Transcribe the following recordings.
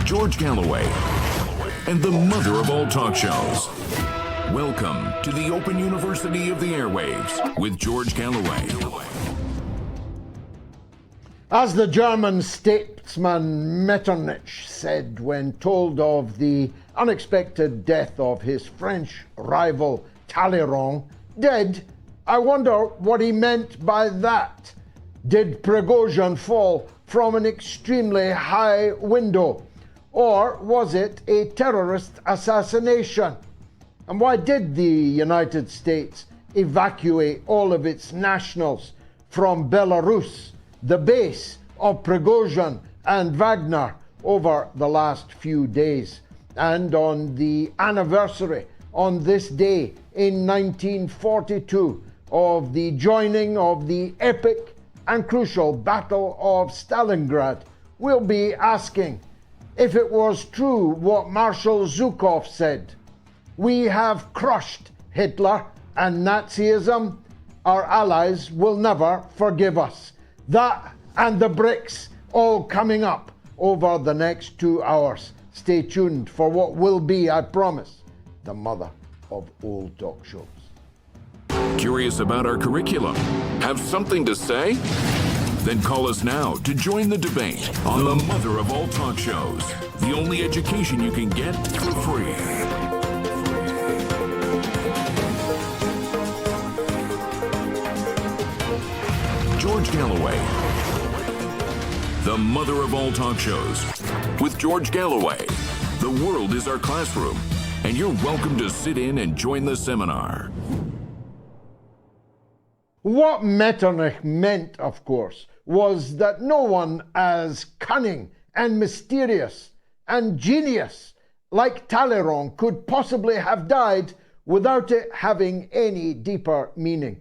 George Galloway, and the mother of all talk shows. Welcome to the Open University of the Airwaves with George Galloway. As the German statesman Metternich said when told of the unexpected death of his French rival Talleyrand, dead, I wonder what he meant by that. Did Prigozhin fall from an extremely high window? Or was it a terrorist assassination? And why did the United States evacuate all of its nationals from Belarus, the base of Prigozhin and Wagner, over the last few days? And on the anniversary, on this day in 1942, of the joining of the epic and crucial Battle of Stalingrad, we'll be asking if it was true what Marshal Zhukov said. We have crushed Hitler and Nazism. Our allies will never forgive us. That and the BRICS all coming up over the next 2 hours. Stay tuned for what will be, I promise, the mother of all talk shows. Curious about our curriculum? Have something to say? Then call us now to join the debate on the mother of all talk shows. The only education you can get for free. George Galloway, the mother of all talk shows. With George Galloway, the world is our classroom, and you're welcome to sit in and join the seminar. What Metternich meant, of course, was that no one as cunning and mysterious and genius like Talleyrand could possibly have died without it having any deeper meaning.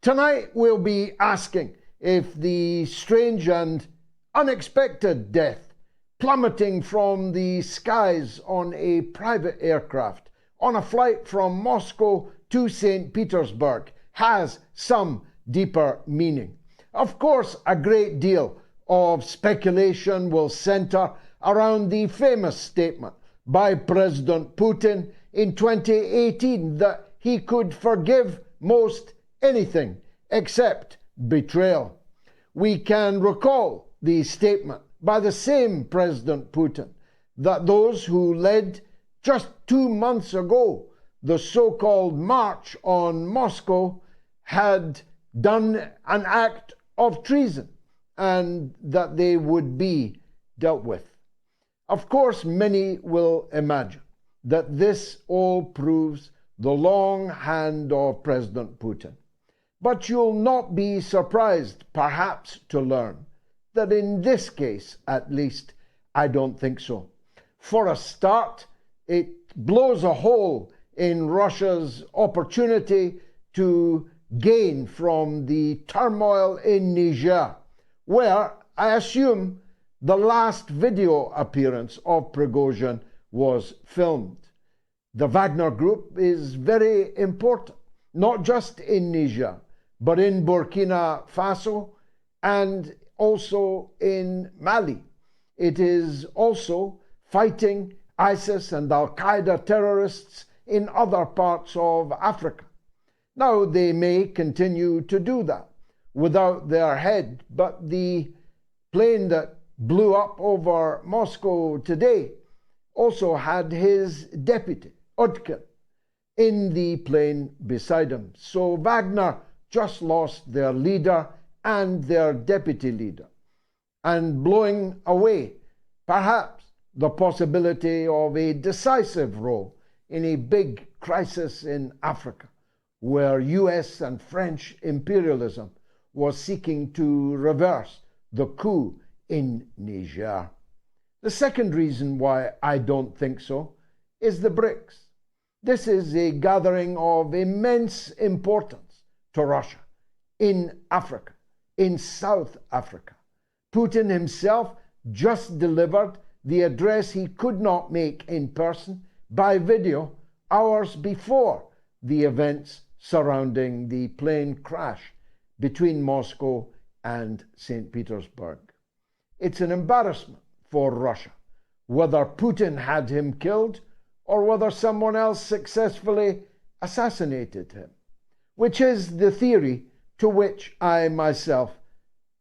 Tonight we'll be asking if the strange and unexpected death, plummeting from the skies on a private aircraft on a flight from Moscow to St. Petersburg, has some deeper meaning. Of course, a great deal of speculation will center around the famous statement by President Putin in 2018 that he could forgive most anything except betrayal. We can recall the statement by the same President Putin that those who led just 2 months ago the so-called March on Moscow had done an act of treason and that they would be dealt with. Of course, many will imagine that this all proves the long hand of President Putin. But you'll not be surprised, perhaps, to learn that in this case, at least, I don't think so. For a start, it blows a hole in Russia's opportunity to gain from the turmoil in Niger, where I assume the last video appearance of Prigozhin was filmed. The Wagner Group is very important, not just in Niger, but in Burkina Faso and also in Mali. It is also fighting ISIS and Al-Qaeda terrorists in other parts of Africa. Now, they may continue to do that without their head, but the plane that blew up over Moscow today also had his deputy, Utkin, in the plane beside him. So Wagner just lost their leader and their deputy leader, and blowing away perhaps the possibility of a decisive role in a big crisis in Africa, where US and French imperialism was seeking to reverse the coup in Niger. The second reason why I don't think so is the BRICS. This is a gathering of immense importance to Russia in Africa, in South Africa. Putin himself just delivered the address he could not make in person by video hours before the events surrounding the plane crash between Moscow and St. Petersburg. It's an embarrassment for Russia whether Putin had him killed or whether someone else successfully assassinated him, which is the theory to which I myself,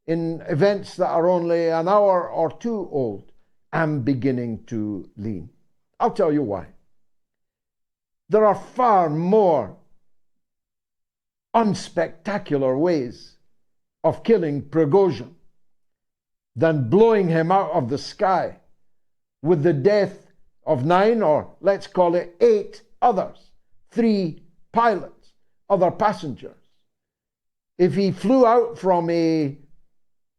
in events that are only an hour or two old, am beginning to lean. I'll tell you why. There are far more unspectacular ways of killing Prigozhin than blowing him out of the sky with the death of 9, or let's call it 8 others, 3 pilots, other passengers. If he flew out from a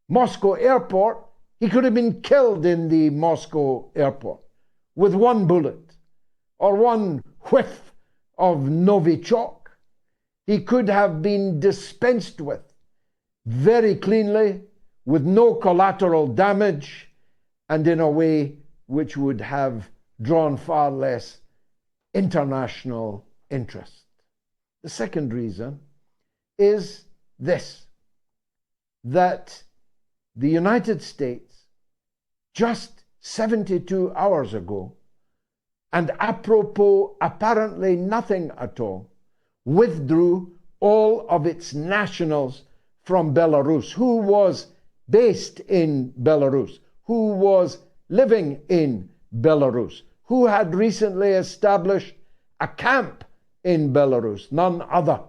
Moscow airport, he could have been killed in the Moscow airport with 1 bullet or 1 whiff of Novichok. He could have been dispensed with very cleanly, with no collateral damage, and in a way which would have drawn far less international interest. The second reason is this, that the United States, just 72 hours ago, and apropos apparently nothing at all, withdrew all of its nationals from Belarus, who was based in Belarus, who was living in Belarus, who had recently established a camp in Belarus, none other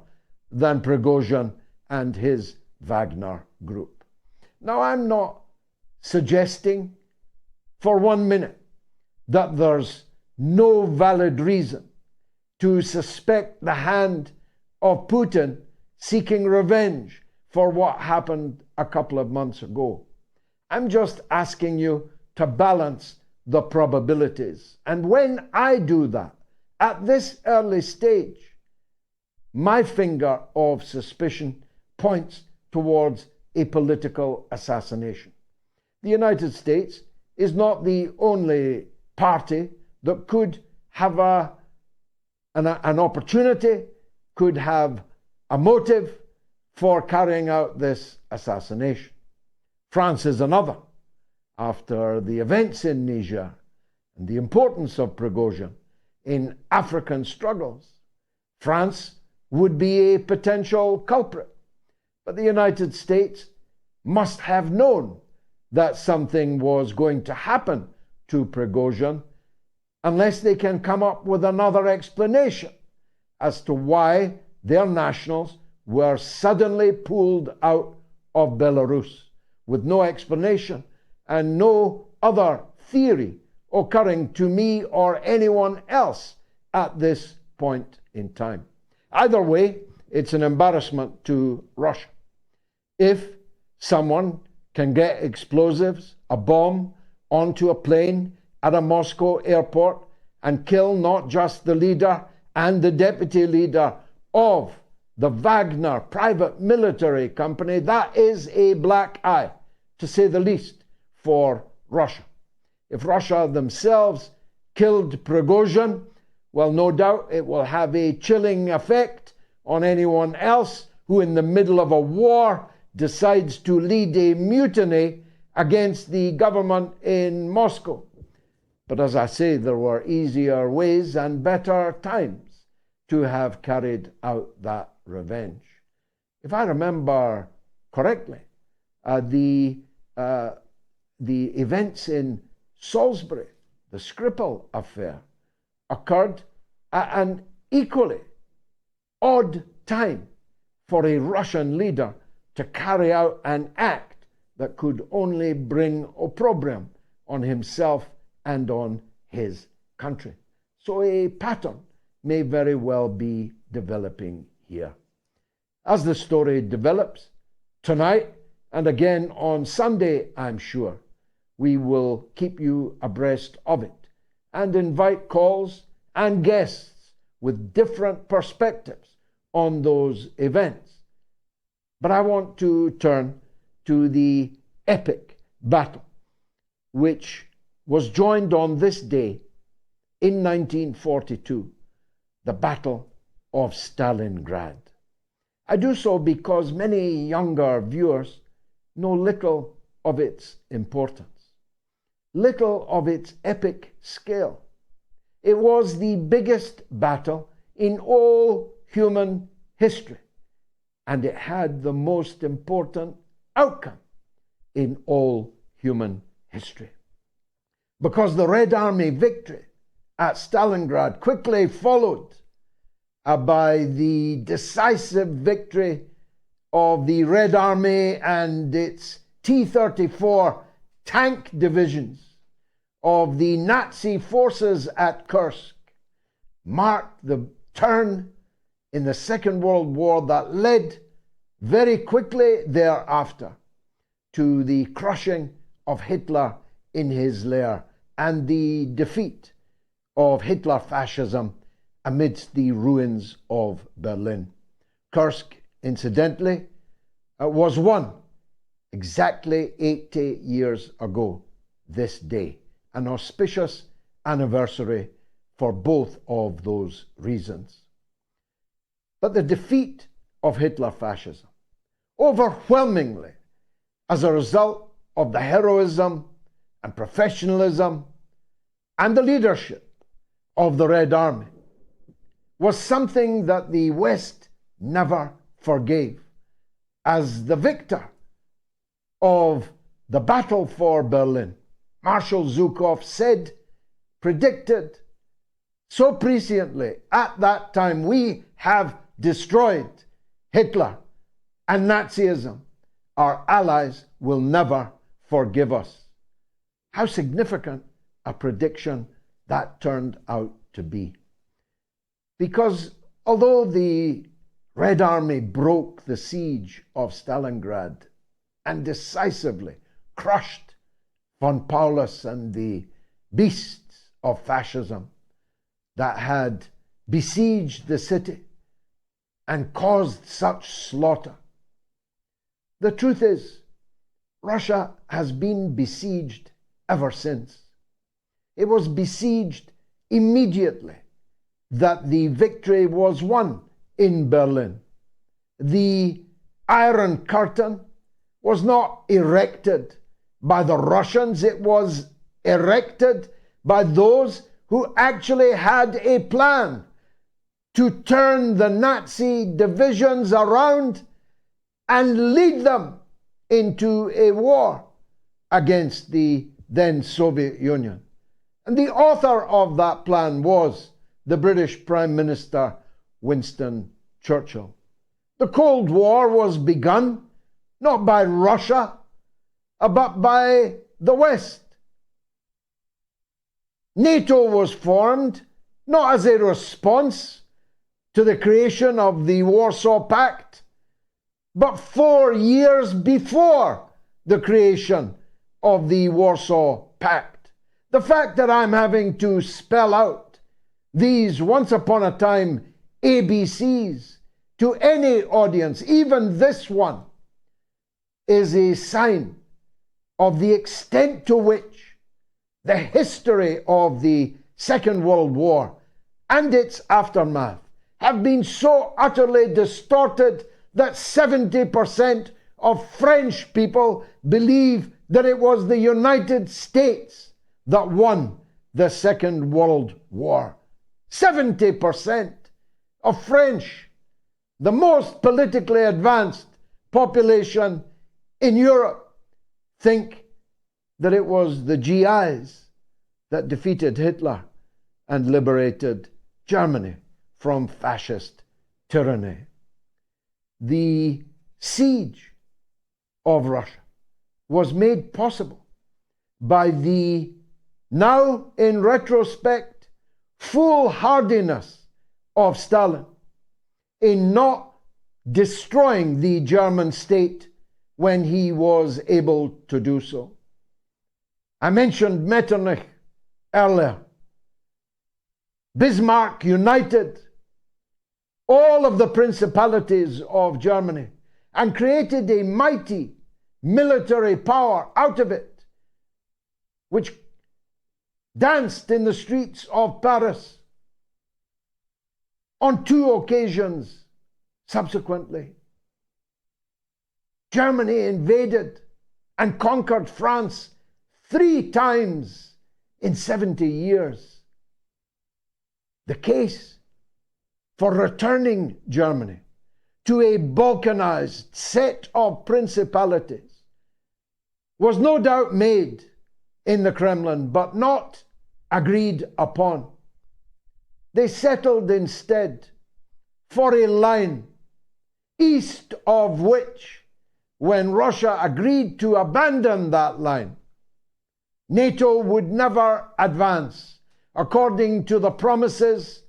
than Prigozhin and his Wagner group. Now, I'm not suggesting for 1 minute that there's no valid reason to suspect the hand of Putin seeking revenge for what happened a couple of months ago. I'm just asking you to balance the probabilities. And when I do that, at this early stage, my finger of suspicion points towards a political assassination. The United States is not the only party that could have an opportunity, could have a motive for carrying out this assassination. France is another. After the events in Niger and the importance of Prigozhin in African struggles, France would be a potential culprit. But the United States must have known that something was going to happen to Prigozhin, unless they can come up with another explanation as to why their nationals were suddenly pulled out of Belarus, with no explanation and no other theory occurring to me or anyone else at this point in time. Either way, it's an embarrassment to Russia. If someone can get explosives, a bomb, onto a plane at a Moscow airport and kill not just the leader and the deputy leader of the Wagner private military company, that is a black eye, to say the least, for Russia. If Russia themselves killed Prigozhin, well, no doubt it will have a chilling effect on anyone else who, in the middle of a war, decides to lead a mutiny against the government in Moscow. But as I say, there were easier ways and better times to have carried out that revenge. If I remember correctly, the events in Salisbury, the Skripal affair, occurred at an equally odd time for a Russian leader to carry out an act that could only bring opprobrium on himself and on his country. So a pattern may very well be developing here. As the story develops, tonight and again on Sunday, I'm sure, we will keep you abreast of it and invite calls and guests with different perspectives on those events. But I want to turn to the epic battle, which was joined on this day in 1942, the Battle of Stalingrad. I do so because many younger viewers know little of its importance. little of its epic scale. It was the biggest battle in all human history, and it had the most important outcome in all human history. Because the Red Army victory at Stalingrad quickly followed by the decisive victory of the Red Army and its T-34 tank divisions of the Nazi forces at Kursk, marked the turn in the Second World War that led very quickly thereafter to the crushing of Hitler in his lair and the defeat of Hitler fascism amidst the ruins of Berlin. Kursk, incidentally, was won exactly 80 years ago this day, an auspicious anniversary for both of those reasons. But the defeat of Hitler fascism, overwhelmingly as a result of the heroism and professionalism and the leadership of the Red Army, was something that the West never forgave. As the victor of the battle for Berlin, Marshal Zhukov predicted so presciently at that time, "We have destroyed Hitler and Nazism. Our allies will never forgive us." How significant a prediction that turned out to be. Because although the Red Army broke the siege of Stalingrad and decisively crushed von Paulus and the beasts of fascism that had besieged the city and caused such slaughter, the truth is, Russia has been besieged ever since. It was besieged immediately that the victory was won in Berlin. The Iron Curtain was not erected by the Russians, it was erected by those who actually had a plan to turn the Nazi divisions around and lead them into a war against the then Soviet Union. And the author of that plan was the British Prime Minister Winston Churchill. The Cold War was begun not by Russia, but by the West. NATO was formed not as a response to the creation of the Warsaw Pact, but 4 years before the creation of the Warsaw Pact. The fact that I'm having to spell out these once upon a time ABCs to any audience, even this one, is a sign of the extent to which the history of the Second World War and its aftermath have been so utterly distorted that 70% of French people believe that it was the United States that won the Second World War. 70% of French, the most politically advanced population in Europe, think that it was the GIs that defeated Hitler and liberated Germany from fascist tyranny. The siege of Russia was made possible by the, now in retrospect, foolhardiness of Stalin in not destroying the German state when he was able to do so. I mentioned Metternich earlier. Bismarck united all of the principalities of Germany and created a mighty military power out of it, which danced in the streets of Paris on 2 occasions subsequently. Germany invaded and conquered France 3 times in 70 years. The case for returning Germany to a balkanized set of principalities was no doubt made in the Kremlin, but not agreed upon. They settled instead for a line east of which, when Russia agreed to abandon that line, NATO would never advance, according to the promises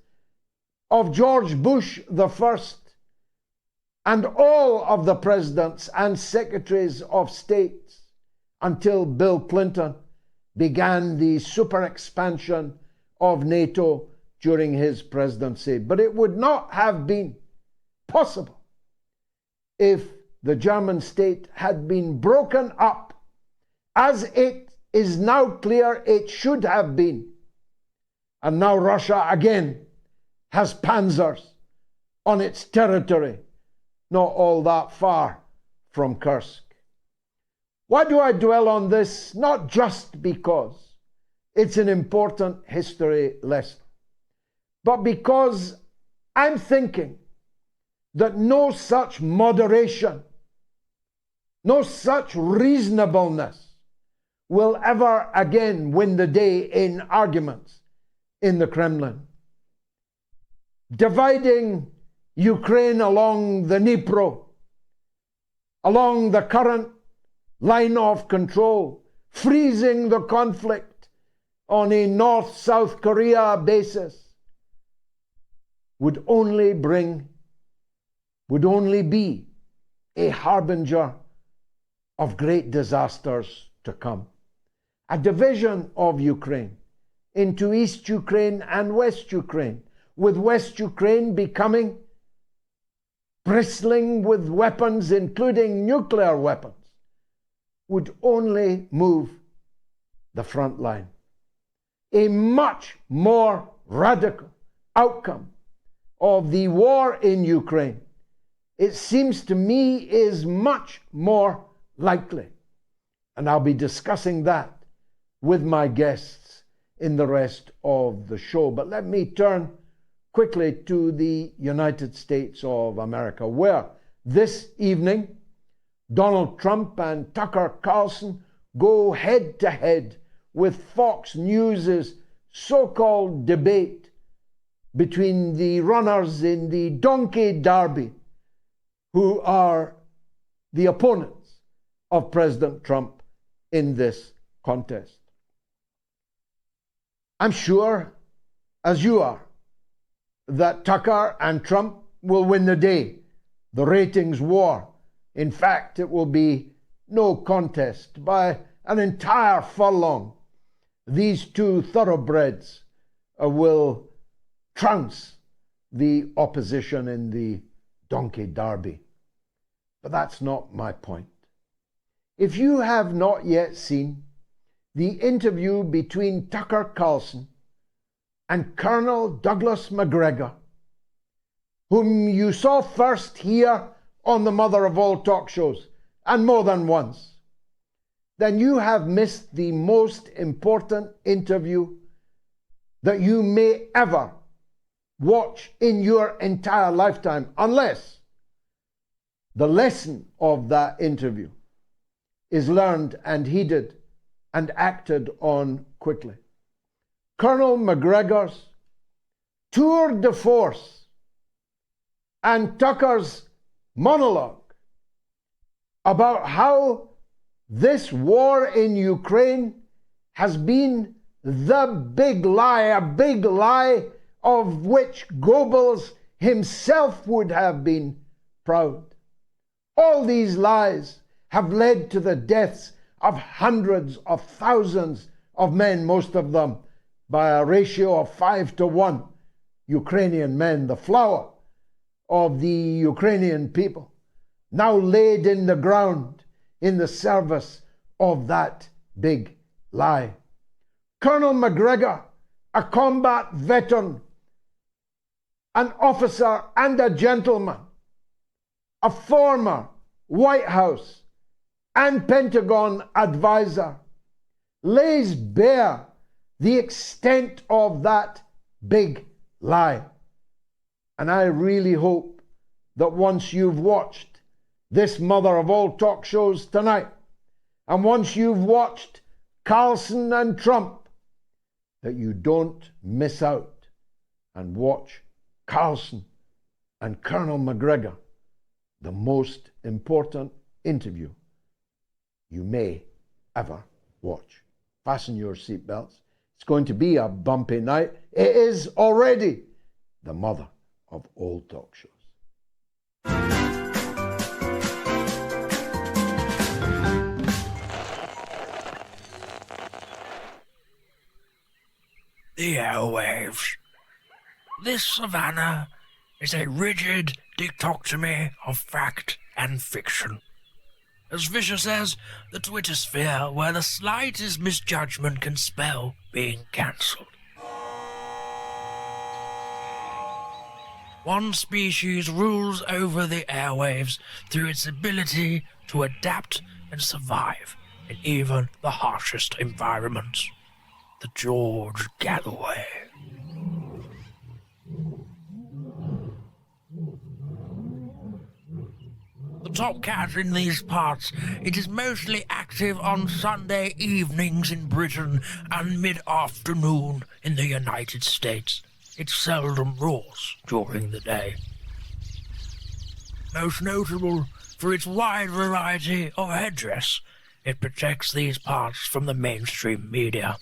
of George Bush I and all of the presidents and secretaries of state, until Bill Clinton began the super expansion of NATO during his presidency. But it would not have been possible if the German state had been broken up, as it is now clear it should have been. And now Russia again has panzers on its territory, not all that far from Kursk. Why do I dwell on this? Not just because it's an important history lesson, but because I'm thinking that no such moderation, no such reasonableness will ever again win the day in arguments in the Kremlin. Dividing Ukraine along the Dnipro, along the current line of control, freezing the conflict on a North-South Korea basis, would only be a harbinger of great disasters to come. A division of Ukraine into East Ukraine and West Ukraine, with West Ukraine becoming bristling with weapons, including nuclear weapons, would only move the front line. A much more radical outcome of the war in Ukraine, it seems to me, is much more likely. And I'll be discussing that with my guests in the rest of the show. But let me turn quickly to the United States of America, where this evening Donald Trump and Tucker Carlson go head to head with Fox News's so-called debate between the runners in the donkey derby, who are the opponents of President Trump in this contest. I'm sure, as you are, that Tucker and Trump will win the day, the ratings war. In fact, it will be no contest by an entire furlong. These two thoroughbreds will trounce the opposition in the donkey derby. But that's not my point. If you have not yet seen the interview between Tucker Carlson and Colonel Douglas McGregor, whom you saw first here on the mother of all talk shows, and more than once, then you have missed the most important interview that you may ever watch in your entire lifetime, unless the lesson of that interview is learned and heeded and acted on quickly. Colonel McGregor's tour de force and Tucker's monologue about how this war in Ukraine has been the big lie, a big lie of which Goebbels himself would have been proud. All these lies have led to the deaths of hundreds of thousands of men, most of them by a ratio of 5-to-1. Ukrainian men, the flower of the Ukrainian people, now laid in the ground in the service of that big lie. Colonel McGregor, a combat veteran, an officer and a gentleman, a former White House and Pentagon advisor, lays bare the extent of that big lie. And I really hope that once you've watched this mother of all talk shows tonight, and once you've watched Carlson and Trump, that you don't miss out and watch Carlson and Colonel McGregor, the most important interview you may ever watch. Fasten your seatbelts. It's going to be a bumpy night. It is already the mother of all talk shows. The airwaves. This savannah is a rigid dichotomy of fact and fiction. As Fisher says, the Twitter sphere where the slightest misjudgment can spell being cancelled. One species rules over the airwaves through its ability to adapt and survive in even the harshest environments. The George Galloway. The top cat in these parts, it is mostly active on Sunday evenings in Britain and mid-afternoon in the United States. It seldom roars during the day. Most notable for its wide variety of headdress, it protects these parts from the mainstream media.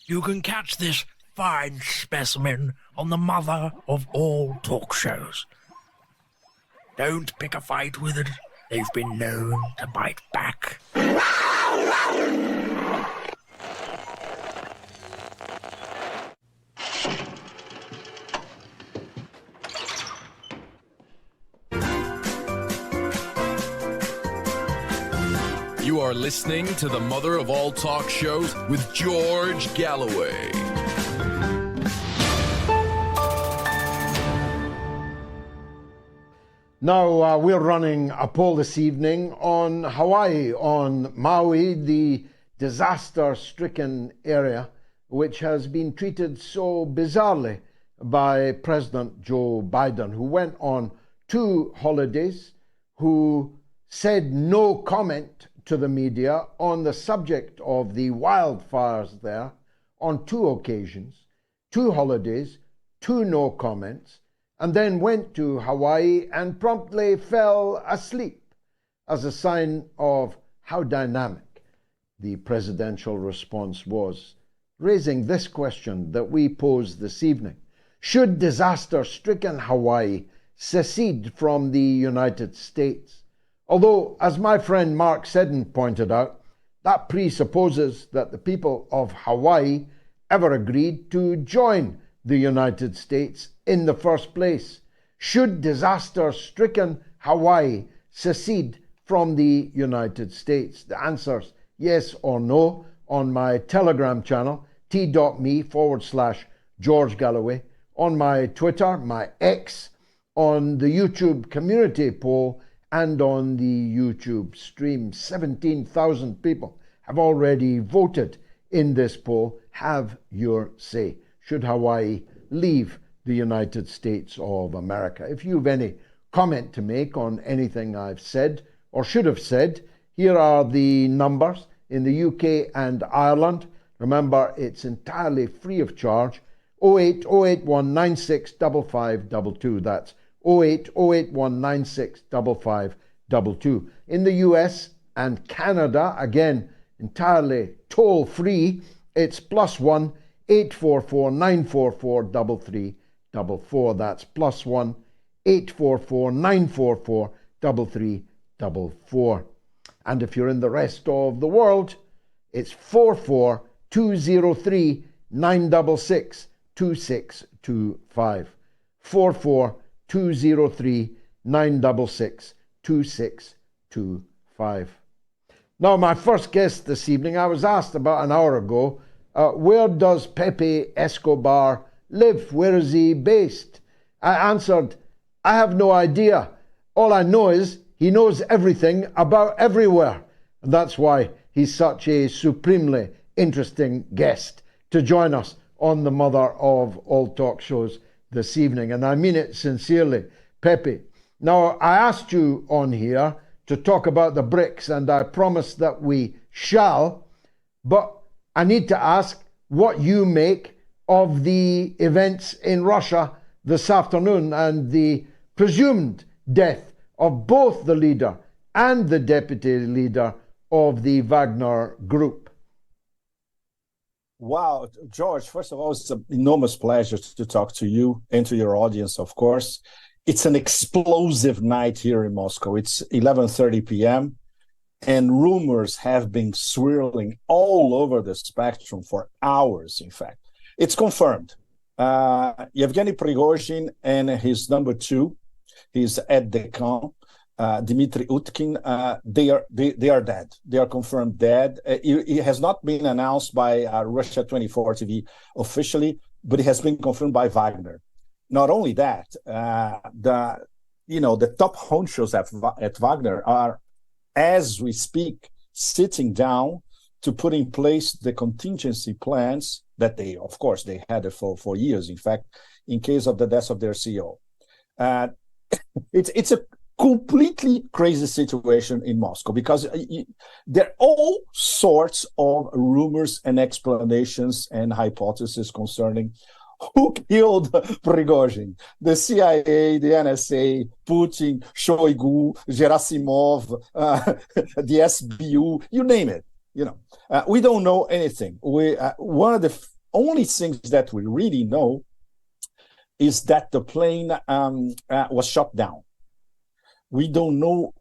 You can catch this fine specimen on the mother of all talk shows. Don't pick a fight with it. They've been known to bite back. You are listening to the mother of all talk shows with George Galloway. Now, we're running a poll this evening on Hawaii, on Maui, the disaster-stricken area which has been treated so bizarrely by President Joe Biden, who went on 2 holidays, who said no comment to the media on the subject of the wildfires there on 2 occasions, 2 holidays, 2 no comments, and then went to Hawaii and promptly fell asleep as a sign of how dynamic the presidential response was, raising this question that we pose this evening. Should disaster-stricken Hawaii secede from the United States? Although, as my friend Mark Seddon pointed out, that presupposes that the people of Hawaii ever agreed to join the United States in the first place. Should disaster-stricken Hawaii secede from the United States? The answer's yes or no on my Telegram channel, t.me/George Galloway, on my Twitter, my X, on the YouTube community poll, and on the YouTube stream. 17,000 people have already voted in this poll. Have your say. Should Hawaii leave the United States of America? If you've any comment to make on anything I've said or should have said, here are the numbers in the UK and Ireland. Remember, it's entirely free of charge. 08081965522. That's 08081965522. In the US and Canada, again, entirely toll-free, it's +1 844 944 3344. That's +1 844 944 3344. And if you're in the rest of the world, it's 44203 966 2625. 44203 966 2625. Now, my first guest this evening, I was asked about an hour ago, where does Pepe Escobar live? Where is he based? I answered, I have no idea. All I know is he knows everything about everywhere. And that's why he's such a supremely interesting guest to join us on the mother of all talk shows this evening. And I mean it sincerely, Pepe. Now, I asked you on here to talk about the BRICS, and I promised that we shall, but I need to ask what you make of the events in Russia this afternoon and the presumed death of both the leader and the deputy leader of the Wagner group. Wow, George, first of all, it's an enormous pleasure to talk to you and to your audience, of course. It's an explosive night here in Moscow. It's 11:30 p.m., and rumors have been swirling all over the spectrum for hours, in fact. It's confirmed. Yevgeny Prigozhin and his number two, his aide de camp, Dmitry Utkin, they are dead. They are confirmed dead. It has not been announced by Russia 24 TV officially, but it has been confirmed by Wagner. Not only that, the top honchos at Wagner are, as we speak, sitting down to put in place the contingency plans that they had for years, in fact, in case of the death of their CEO. It's a completely crazy situation in Moscow because there are all sorts of rumors and explanations and hypotheses concerning who killed Prigozhin. The CIA, the NSA, Putin, Shoigu, Gerasimov, the SBU, you name it. We don't know anything. One of the only things that we really know is that the plane was shot down. We don't know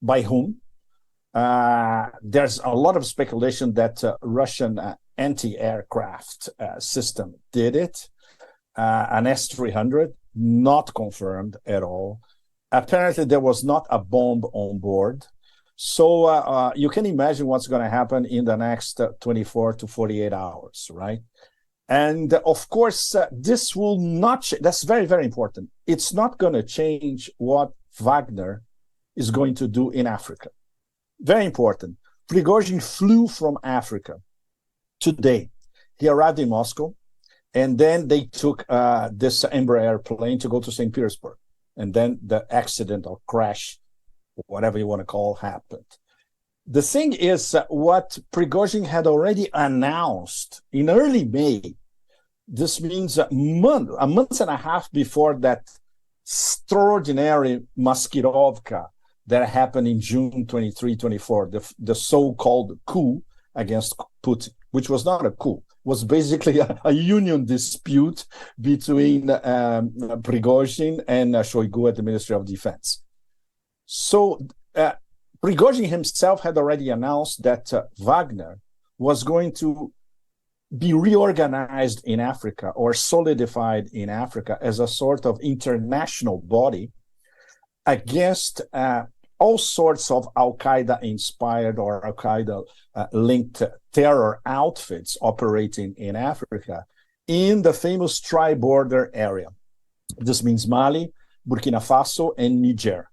by whom. There's a lot of speculation that Russian anti-aircraft system did it. An S-300, not confirmed at all. Apparently, there was not a bomb on board. So you can imagine what's going to happen in the next 24 to 48 hours, right? And of course, this will not, that's very, very important. It's not going to change what Wagner is going to do in Africa. Very important. Prigozhin flew from Africa today. He arrived in Moscow, and then they took this Embraer plane to go to St. Petersburg. And then the accident or crash, whatever you want to call, happened. The thing is, what Prigozhin had already announced in early May, this means a month and a half before that extraordinary Maskirovka that happened in June 23, 24, the so-called coup against Putin, which was not a coup, was basically a union dispute between Prigozhin and Shoigu at the Ministry of Defense. So Prigozhin himself had already announced that Wagner was going to be reorganized in Africa or solidified in Africa as a sort of international body against all sorts of Al-Qaeda inspired or Al-Qaeda linked terror outfits operating in Africa in the famous tri-border area. This means Mali, Burkina Faso, and Niger.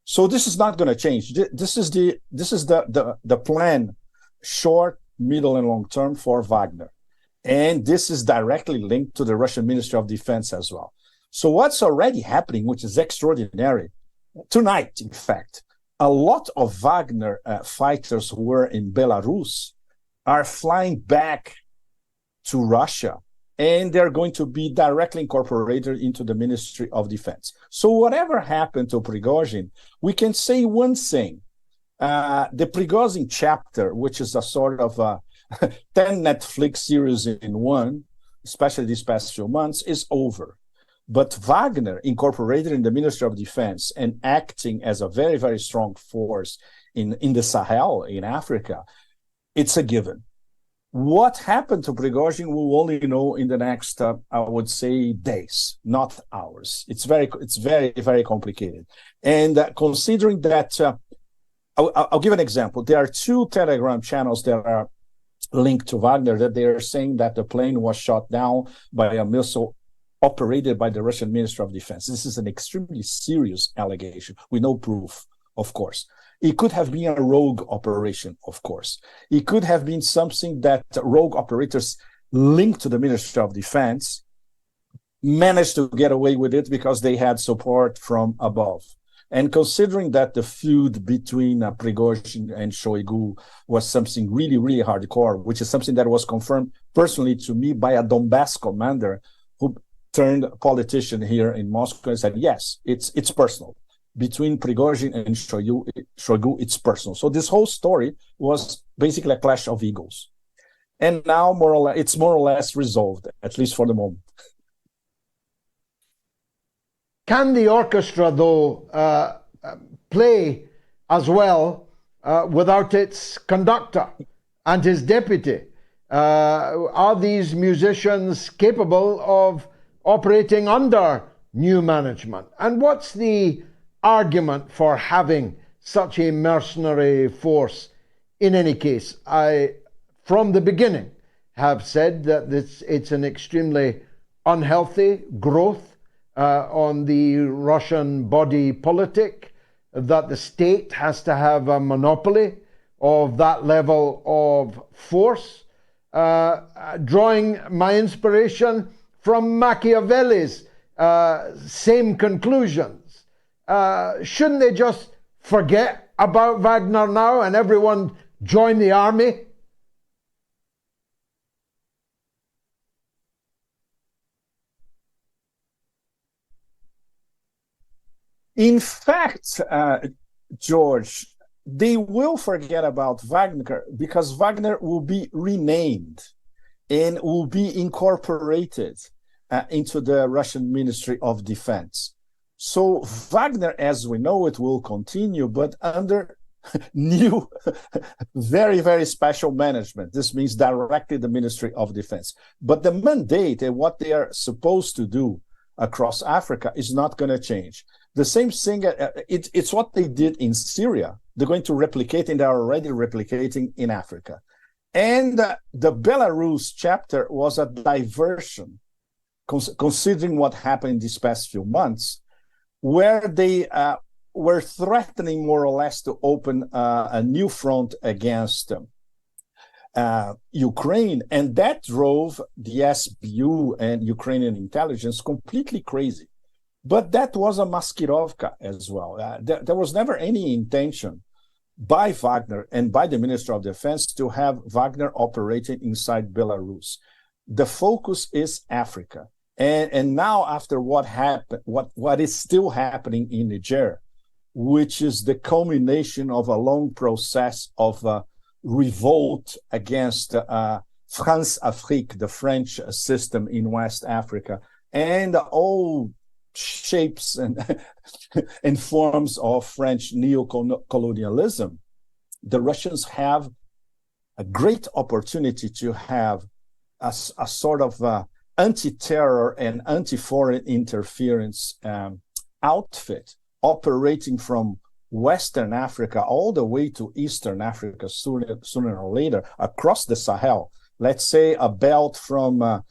So this is not going to change. This is the plan, short, middle, and long term for Wagner. And this is directly linked to the Russian Ministry of Defense as well. So what's already happening, which is extraordinary, tonight, in fact, a lot of Wagner fighters who were in Belarus are flying back to Russia, and they're going to be directly incorporated into the Ministry of Defense. So whatever happened to Prigozhin, we can say one thing. The Prigozhin chapter, which is a sort of 10 Netflix series in one, especially these past few months, is over. But Wagner, incorporated in the Ministry of Defense and acting as a very, very strong force in the Sahel, in Africa, it's a given. What happened to Prigozhin, we'll only know in the next, I would say, days, not hours. It's very, very complicated. And considering that, I'll give an example. There are two Telegram channels that are linked to Wagner that they are saying that the plane was shot down by a missile operated by the Russian Ministry of Defense. This is an extremely serious allegation with no proof of course. It could have been a rogue operation, of course. It could have been something that rogue operators linked to the Ministry of Defense managed to get away with it because they had support from above. And considering that the feud between Prigozhin and Shoigu was something really, really hardcore, which is something that was confirmed personally to me by a Donbass commander who turned politician here in Moscow and said, yes, it's personal. Between Prigozhin and Shoigu, it's personal. So this whole story was basically a clash of egos. And now it's more or less resolved, at least for the moment. Can the orchestra, though, play as well without its conductor and his deputy? Are these musicians capable of operating under new management? And what's the argument for having such a mercenary force? In any case, I, from the beginning, have said that it's an extremely unhealthy growth on the Russian body politic, that the state has to have a monopoly of that level of force, drawing my inspiration from Machiavelli's same conclusions. Shouldn't they just forget about Wagner now and everyone join the army? In fact, George, they will forget about Wagner because Wagner will be renamed and will be incorporated into the Russian Ministry of Defense. So Wagner, as we know it, will continue, but under new, very, very special management. This means directly the Ministry of Defense. But the mandate and what they are supposed to do across Africa is not going to change. The same thing, it's what they did in Syria. They're going to replicate, and they're already replicating in Africa. And the Belarus chapter was a diversion, considering what happened these past few months, where they were threatening more or less to open a new front against Ukraine. And that drove the SBU and Ukrainian intelligence completely crazy. But that was a maskirovka as well. There was never any intention by Wagner and by the Minister of Defense to have Wagner operating inside Belarus. The focus is Africa. And now after what happened, what is still happening in Niger, which is the culmination of a long process of revolt against France Afrique, the French system in West Africa, and all shapes and forms of French neo-colonialism, the Russians have a great opportunity to have a sort of anti-terror and anti-foreign interference outfit operating from Western Africa all the way to Eastern Africa sooner or later, across the Sahel. Let's say a belt from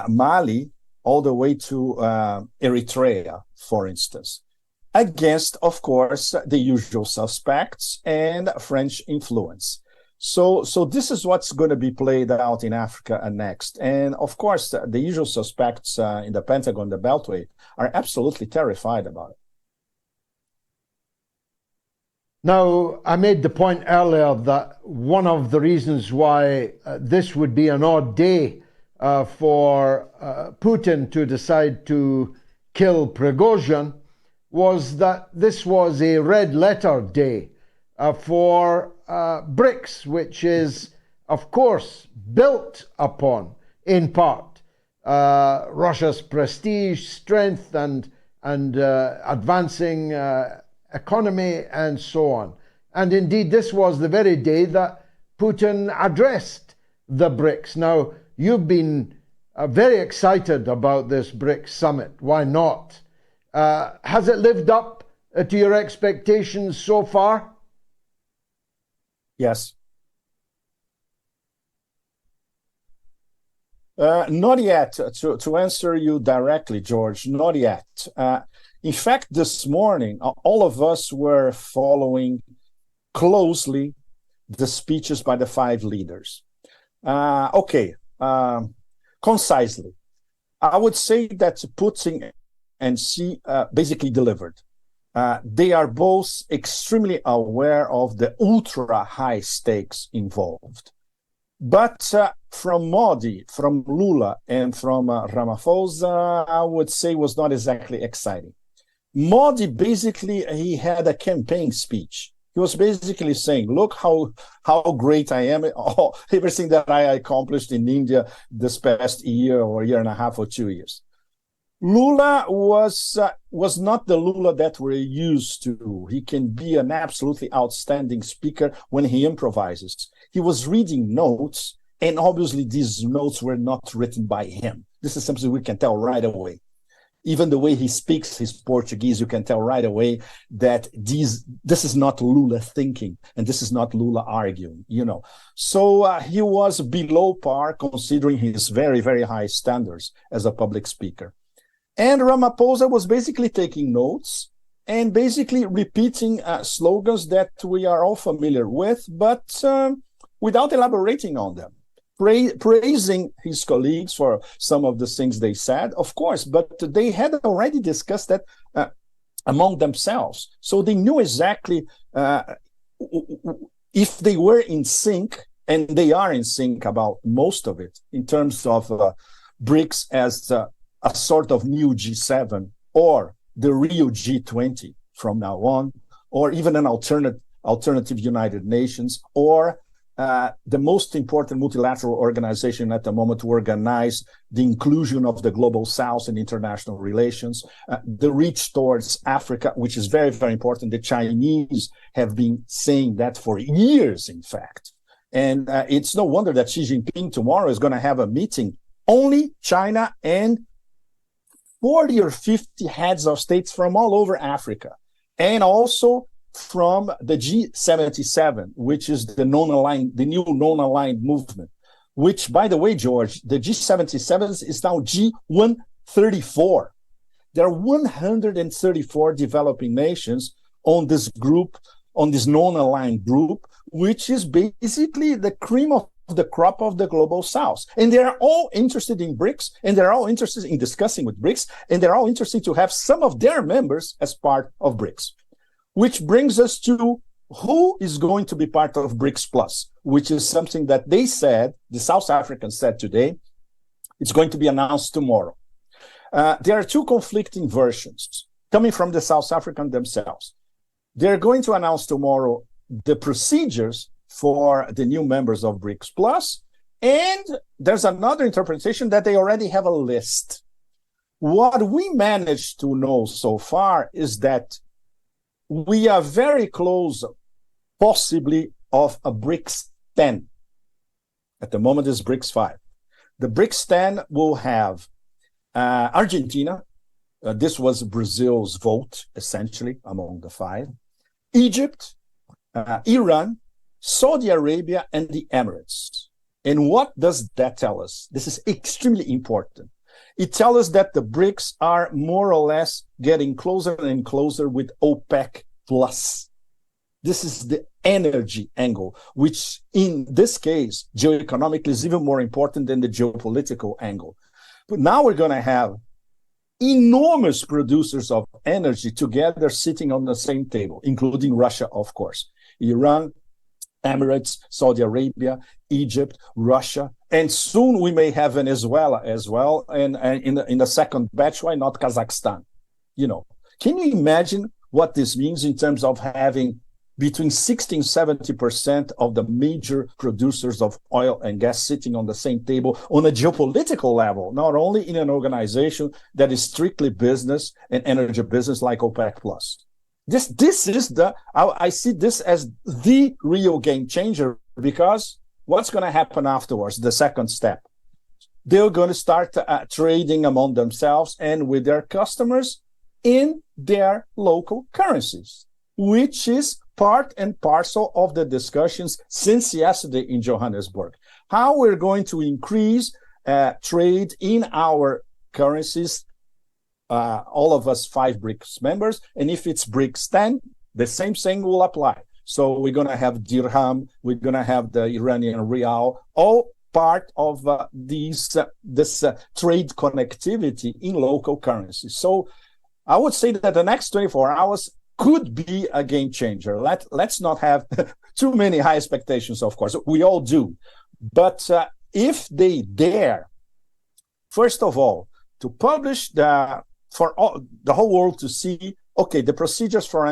Mali all the way to Eritrea, for instance, against, of course, the usual suspects and French influence. So this is what's going to be played out in Africa next. And of course, the usual suspects in the Pentagon, the Beltway, are absolutely terrified about it. Now, I made the point earlier that one of the reasons why this would be an odd day for Putin to decide to kill Prigozhin was that this was a red letter day for BRICS, which is, of course, built upon, in part, Russia's prestige, strength, and advancing economy, and so on. And indeed, this was the very day that Putin addressed the BRICS. Now, you've been very excited about this BRICS summit. Why not? Has it lived up to your expectations so far? Yes. Not yet. To answer you directly, George, not yet. In fact, this morning, all of us were following closely the speeches by the 5 leaders. Concisely, I would say that Putin and Xi basically delivered. They are both extremely aware of the ultra high stakes involved. But from Modi, from Lula, and from Ramaphosa, I would say was not exactly exciting. Modi basically, he had a campaign speech. He was basically saying, look how great I am, everything that I accomplished in India this past year or year and a half or 2 years. Lula was not the Lula that we're used to. He can be an absolutely outstanding speaker when he improvises. He was reading notes, and obviously these notes were not written by him. This is something we can tell right away. Even the way he speaks his Portuguese, you can tell right away that this is not Lula thinking, and this is not Lula arguing, So he was below par considering his very, very high standards as a public speaker. And Ramaphosa was basically taking notes and basically repeating slogans that we are all familiar with, but without elaborating on them. Praising his colleagues for some of the things they said, of course, but they had already discussed that among themselves. So they knew exactly if they were in sync, and they are in sync about most of it, in terms of BRICS as a sort of new G7 or the real G20 from now on, or even an alternative United Nations, or the most important multilateral organization at the moment to organize the inclusion of the global south in international relations, the reach towards Africa, which is very, very important. The Chinese have been saying that for years, in fact. And it's no wonder that Xi Jinping tomorrow is going to have a meeting, only China and 40 or 50 heads of states from all over Africa, and also from the G77, which is the new non-aligned movement, which, by the way, George, the G77 is now G134. There are 134 developing nations on this group, on this non-aligned group, which is basically the cream of the crop of the global south. And they're all interested in BRICS, and they're all interested in discussing with BRICS, and they're all interested to have some of their members as part of BRICS. Which brings us to who is going to be part of BRICS Plus, which is something that they said, the South Africans said today, it's going to be announced tomorrow. There are 2 conflicting versions coming from the South Africans themselves. They're going to announce tomorrow the procedures for the new members of BRICS Plus, and there's another interpretation that they already have a list. What we managed to know so far is that we are very close, possibly, of a BRICS 10. At the moment, it's BRICS 5. The BRICS 10 will have Argentina. This was Brazil's vote, essentially, among the 5. Egypt, Iran, Saudi Arabia, and the Emirates. And what does that tell us? This is extremely important. It tells us that the BRICS are more or less getting closer and closer with OPEC plus. This is the energy angle, which in this case, geoeconomically is even more important than the geopolitical angle. But now we're going to have enormous producers of energy together sitting on the same table, including Russia, of course, Iran, Emirates, Saudi Arabia, Egypt, Russia, and soon we may have Venezuela as well, and in the second batch, why not Kazakhstan? Can you imagine what this means in terms of having between 60 and 70% of the major producers of oil and gas sitting on the same table on a geopolitical level, not only in an organization that is strictly business and energy business like OPEC plus? This is I see this as the real game changer, because what's going to happen afterwards, the second step? They're going to start trading among themselves and with their customers in their local currencies, which is part and parcel of the discussions since yesterday in Johannesburg. How we're going to increase trade in our currencies all of us 5 BRICS members. And if it's BRICS 10, the same thing will apply. So we're going to have dirham, we're going to have the Iranian rial, all part of this trade connectivity in local currency. So I would say that the next 24 hours could be a game changer. Let's not have too many high expectations, of course. We all do. But if they dare, first of all, to publish for the whole world to see, okay, the procedures for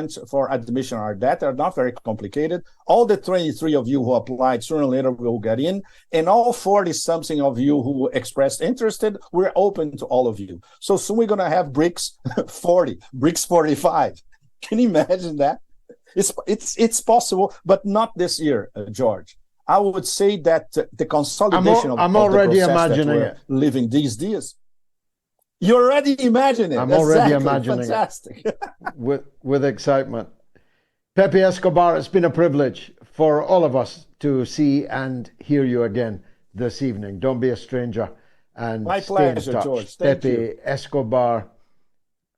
admission are that. They're not very complicated. All the 23 of you who applied sooner or later will get in. And all 40-something of you who expressed interest, we're open to all of you. So soon we're going to have BRICS 40, BRICS 45. Can you imagine that? It's possible, but not this year, George. I would say that the consolidation I'm already imagining it. Living these days. You already imagine it. I'm already imagining Fantastic. it. with excitement. Pepe Escobar, it's been a privilege for all of us to see and hear you again this evening. Don't be a stranger. And my stay pleasure, in touch. George. Thank Pepe you. Escobar,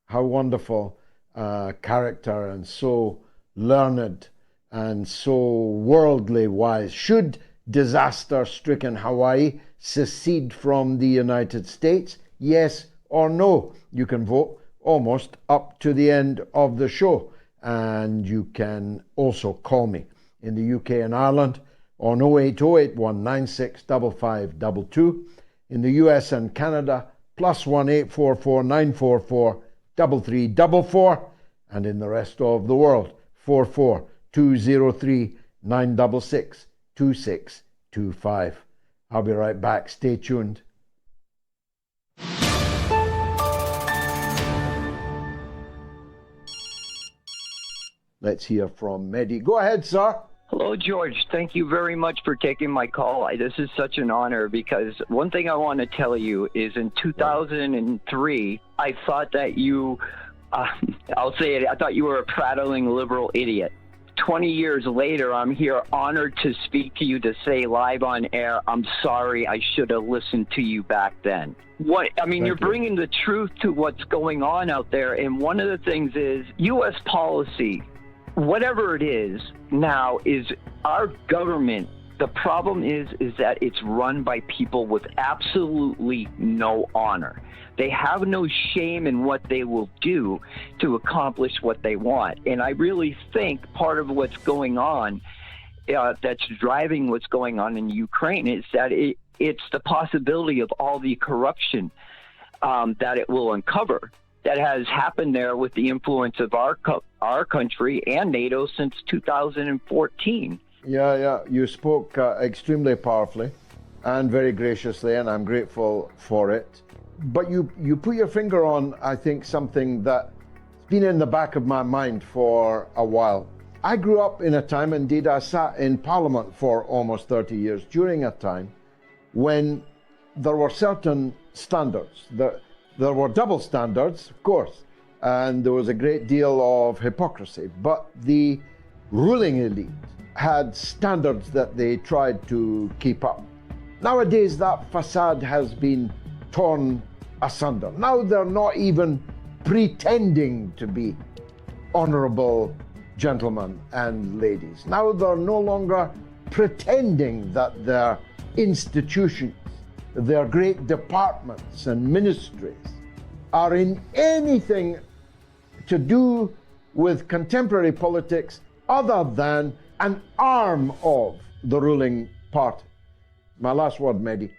how wonderful character, and so learned and so worldly wise. Should disaster-stricken Hawaii secede from the United States? Yes or no? You can vote almost up to the end of the show. And you can also call me in the UK and Ireland on 08081965522. In the US and Canada, +1 844 944 3344. And in the rest of the world, 44203 966 2625. I'll be right back. Stay tuned. Let's hear from Mehdi. Go ahead, sir. Hello, George. Thank you very much for taking my call. This is such an honor because one thing I want to tell you is in 2003, I thought that you, I'll say it, I thought you were a prattling liberal idiot. 20 years later, I'm here honored to speak to you, to say live on air, I'm sorry, I should have listened to you back then. You're bringing the truth to what's going on out there. And one of the things is U.S. policy, whatever it is now, is our government. The problem is that it's run by people with absolutely no honor. They have no shame in what they will do to accomplish what they want. And I really think part of what's going on, that's driving what's going on in Ukraine, is that it's the possibility of all the corruption that it will uncover that has happened there with the influence of our country and NATO since 2014. Yeah. You spoke extremely powerfully and very graciously, and I'm grateful for it. But you put your finger on, I think, something that's been in the back of my mind for a while. I grew up in a time, indeed I sat in Parliament for almost 30 years, during a time when there were certain standards. There were double standards, of course, and there was a great deal of hypocrisy. But the ruling elite had standards that they tried to keep up. Nowadays, that facade has been torn asunder. Now they're not even pretending to be honorable gentlemen and ladies. Now they're no longer pretending that their institutions, their great departments and ministries are in anything to do with contemporary politics other than an arm of the ruling party. My last word, Mehdi.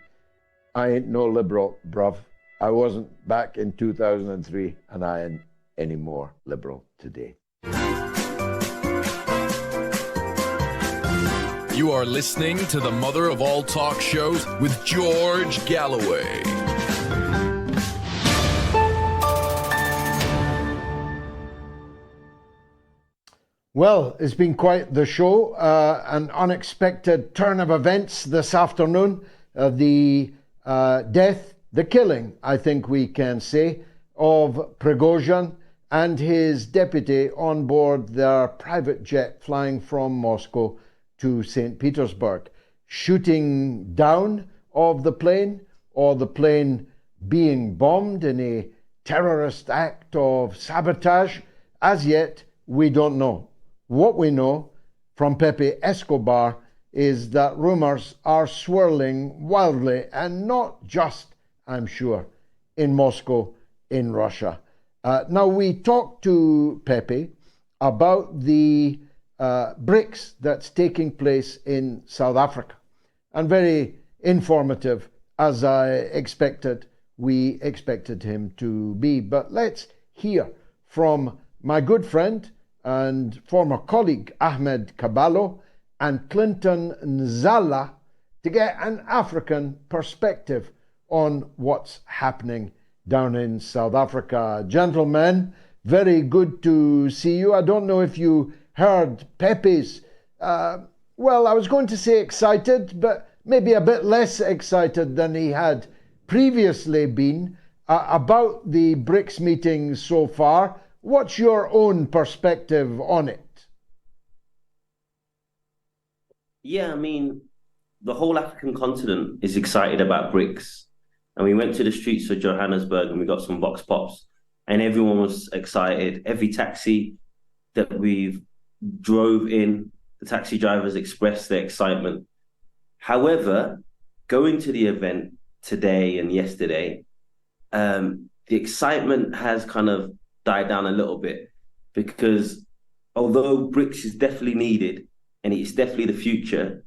I ain't no liberal, bruv. I wasn't back in 2003, and I ain't any more liberal today. You are listening to the mother of all talk shows with George Galloway. Well, it's been quite the show. An unexpected turn of events this afternoon. The death, the killing, I think we can say, of Prigozhin and his deputy on board their private jet flying from Moscow to St. Petersburg. Shooting down of the plane, or the plane being bombed in a terrorist act of sabotage? As yet, we don't know. What we know from Pepe Escobar is that rumors are swirling wildly, and not just, I'm sure, in Moscow, in Russia. Now, we talked to Pepe about the BRICS that's taking place in South Africa, and very informative, as we expected him to be. But let's hear from my good friend and former colleague Ahmed Kaballo and Clinton Nzala to get an African perspective on what's happening down in South Africa. Gentlemen, very good to see you. I don't know if you heard Pepe's, well, I was going to say excited, but maybe a bit less excited than he had previously been about the BRICS meetings so far. What's your own perspective on it? Yeah, I mean, the whole African continent is excited about BRICS. And we went to the streets of Johannesburg and we got some vox pops and everyone was excited. Every taxi that we drove in, the taxi drivers expressed their excitement. However, going to the event today and yesterday, the excitement has kind of died down a little bit, because although BRICS is definitely needed and it's definitely the future,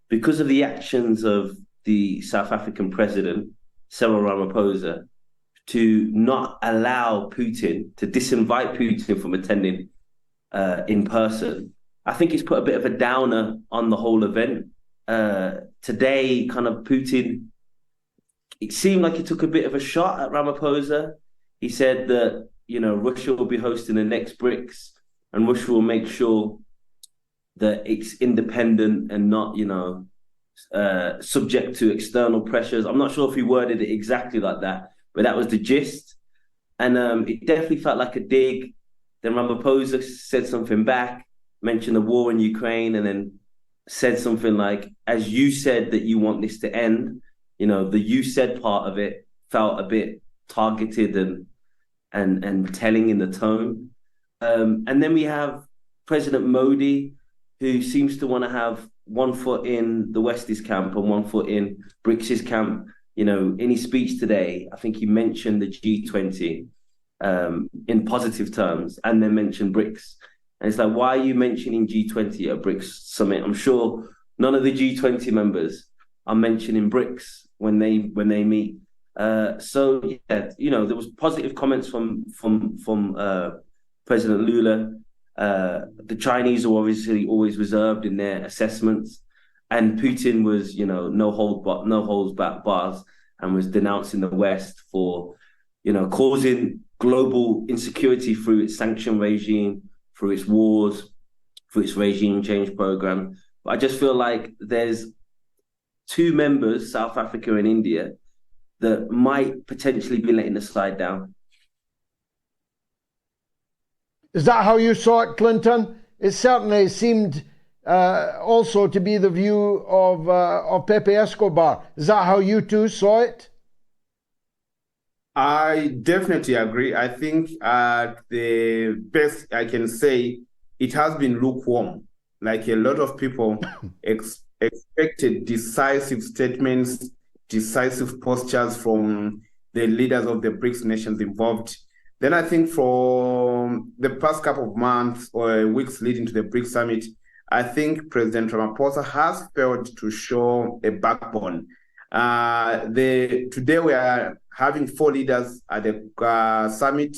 because of the actions of the South African president, Cyril Ramaphosa, to not allow Putin, to disinvite Putin from attending in person, I think it's put a bit of a downer on the whole event. Today, kind of Putin, it seemed like he took a bit of a shot at Ramaphosa. He said that, you know, Russia will be hosting the next BRICS and Russia will make sure that it's independent and not, you know, subject to external pressures. I'm not sure if he worded it exactly like that, but that was the gist. And it definitely felt like a dig. Then Ramaphosa said something back, mentioned the war in Ukraine, and then said something like, as you said that you want this to end, you know, the you said part of it felt a bit targeted and telling in the tone. And then we have President Modi, who seems to want to have one foot in the West's camp and one foot in BRICS's camp. You know, in his speech today, I think he mentioned the G20 in positive terms and then mentioned BRICS. And it's like, why are you mentioning G20 at a BRICS summit? I'm sure none of the G20 members are mentioning BRICS when they meet. So yeah, you know, there was positive comments from President Lula. The Chinese are obviously always reserved in their assessments, and Putin was, you know, no holds back bars, and was denouncing the West for, you know, causing global insecurity through its sanction regime, through its wars, through its regime change program. But I just feel like there's two members, South Africa and India, that might potentially be letting the slide down. Is that how you saw it, Clinton? It certainly seemed also to be the view of Pepe Escobar. Is that how you two saw it? I definitely agree. I think the best I can say, it has been lukewarm. Like a lot of people expected decisive statements, decisive postures from the leaders of the BRICS nations involved. Then I think for the past couple of months or weeks leading to the BRICS summit, I think President Ramaphosa has failed to show a backbone. Today we are having 4 leaders at the summit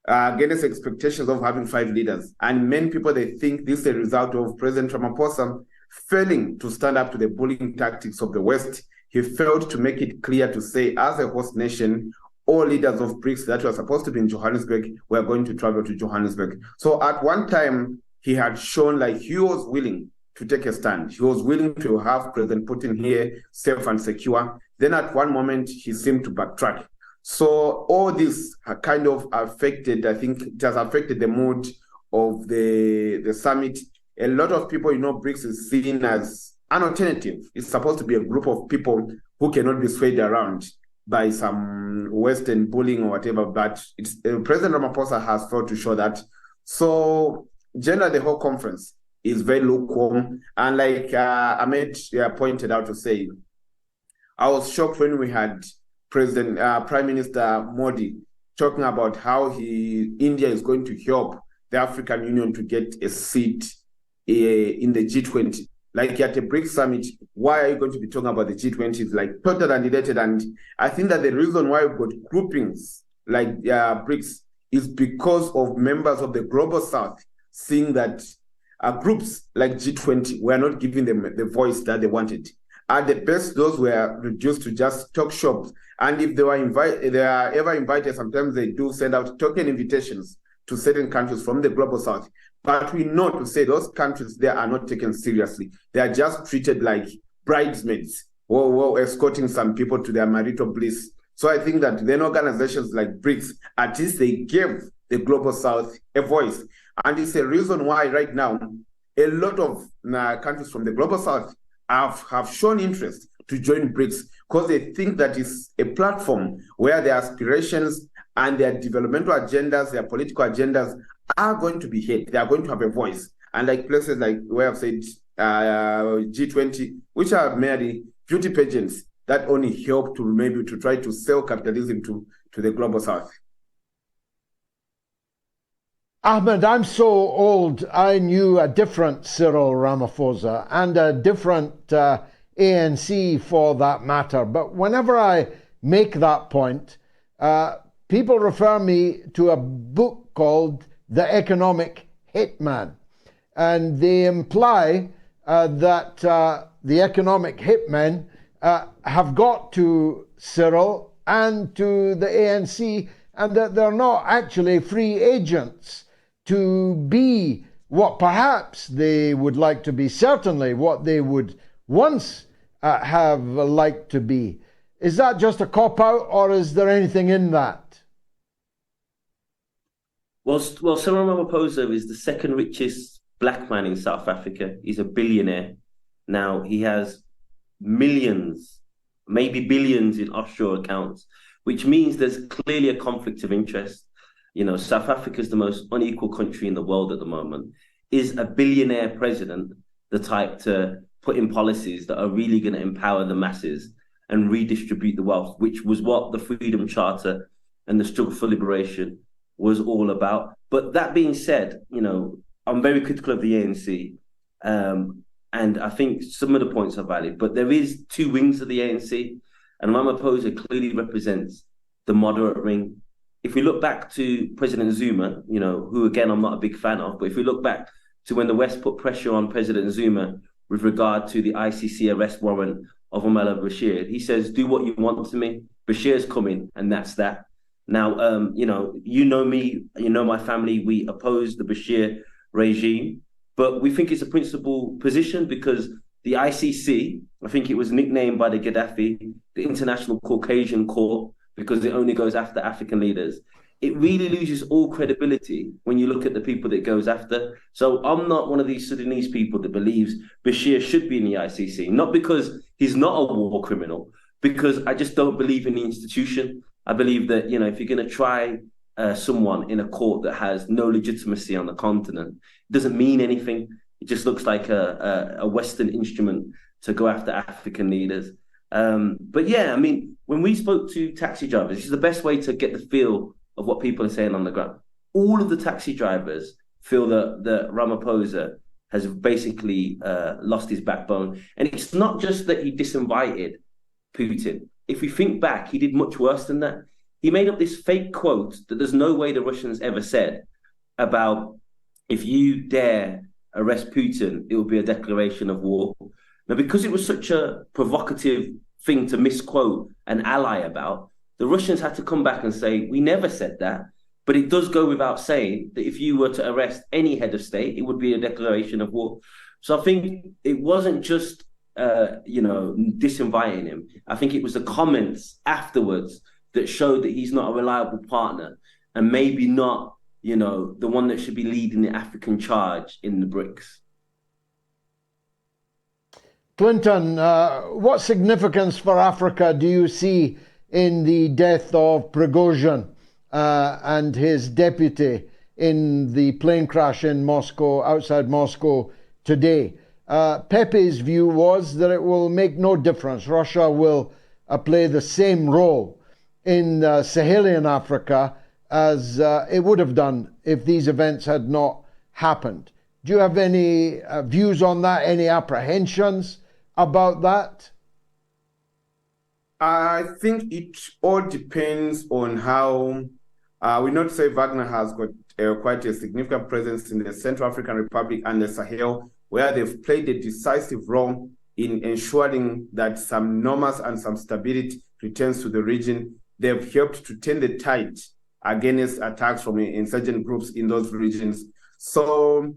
against expectations of having 5 leaders. And many people, they think this is a result of President Ramaphosa failing to stand up to the bullying tactics of the West. He failed to make it clear to say, as a host nation, all leaders of BRICS that were supposed to be in Johannesburg were going to travel to Johannesburg. So at one time, he had shown like he was willing to take a stand. He was willing to have President Putin here, safe and secure. Then at one moment, he seemed to backtrack. So all this kind of affected, I think it has affected the mood of the summit. A lot of people, you know, BRICS is seen as an alternative. It's supposed to be a group of people who cannot be swayed around. by some Western bullying or whatever, but it's President Ramaphosa has failed to show that. So generally, the whole conference is very lukewarm. And like Ahmed pointed out to say, I was shocked when we had Prime Minister Modi talking about how India is going to help the African Union to get a seat in the G20. Like at the BRICS summit, why are you going to be talking about the G20? It's like totally unrelated. And I think that the reason why we've got groupings like BRICS is because of members of the Global South seeing that groups like G20 were not giving them the voice that they wanted. At the best, those were reduced to just talk shops. And if they are ever invited, sometimes they do send out token invitations to certain countries from the Global South. But we know to say those countries there are not taken seriously. They are just treated like bridesmaids or escorting some people to their marital bliss. So I think that then organizations like BRICS, at least they gave the Global South a voice. And it's a reason why right now, a lot of countries from the Global South have shown interest to join BRICS because they think that it's a platform where their aspirations and their developmental agendas, their political agendas are going to be heard. They are going to have a voice. And like places like where I've said G20, which are merely beauty pageants that only help to maybe to try to sell capitalism to the Global South. Ahmed, I'm so old, I knew a different Cyril Ramaphosa and a different ANC for that matter. But whenever I make that point, people refer me to a book called The Economic Hitman. And they imply that the economic hitmen have got to Cyril and to the ANC, and that they're not actually free agents to be what perhaps they would like to be, certainly what they would once have liked to be. Is that just a cop-out, or is there anything in that? Well, Cyril Ramaphosa is the second richest black man in South Africa. He's a billionaire. Now, he has millions, maybe billions in offshore accounts, which means there's clearly a conflict of interest. You know, South Africa is the most unequal country in the world at the moment. Is a billionaire president the type to put in policies that are really going to empower the masses and redistribute the wealth, which was what the Freedom Charter and the struggle for liberation was all about? But that being said, you know, I'm very critical of the ANC, and I think some of the points are valid, but there is two wings of the ANC, and Ramaphosa clearly represents the moderate wing. If we look back to President Zuma, you know, who again I'm not a big fan of, but if we look back to when the West put pressure on President Zuma with regard to the ICC arrest warrant of Omar al-Bashir, he says, do what you want to me. Bashir's coming, and that's that. Now, you know me, you know my family, we oppose the Bashir regime, but we think it's a principled position because the ICC, I think it was nicknamed by the Gaddafi, the International Caucasian Court, because it only goes after African leaders. It really loses all credibility when you look at the people that it goes after. So I'm not one of these Sudanese people that believes Bashir should be in the ICC, not because he's not a war criminal, because I just don't believe in the institution. I believe that, you know, if you're going to try someone in a court that has no legitimacy on the continent, it doesn't mean anything. It just looks like a Western instrument to go after African leaders. But yeah, I mean, when we spoke to taxi drivers, this is the best way to get the feel of what people are saying on the ground. All of the taxi drivers feel that Ramaphosa has basically lost his backbone. And it's not just that he disinvited Putin. If we think back, he did much worse than that. He made up this fake quote that there's no way the Russians ever said about, if you dare arrest Putin, it will be a declaration of war. Now, because it was such a provocative thing to misquote an ally about, the Russians had to come back and say, we never said that. But it does go without saying that if you were to arrest any head of state, it would be a declaration of war. So I think it wasn't just, disinviting him. I think it was the comments afterwards that showed that he's not a reliable partner and maybe not, you know, the one that should be leading the African charge in the BRICS. Clinton, what significance for Africa do you see in the death of Prigozhin and his deputy in the plane crash in Moscow, outside Moscow today. Pepe's view was that it will make no difference. Russia will play the same role in Sahelian Africa as it would have done if these events had not happened. Do you have any views on that, any apprehensions about that? I think it all depends on how, we not say Wagner has got quite a significant presence in the Central African Republic and the Sahel, where they've played a decisive role in ensuring that some norms and some stability returns to the region. They've helped to turn the tide against attacks from insurgent groups in those regions. So,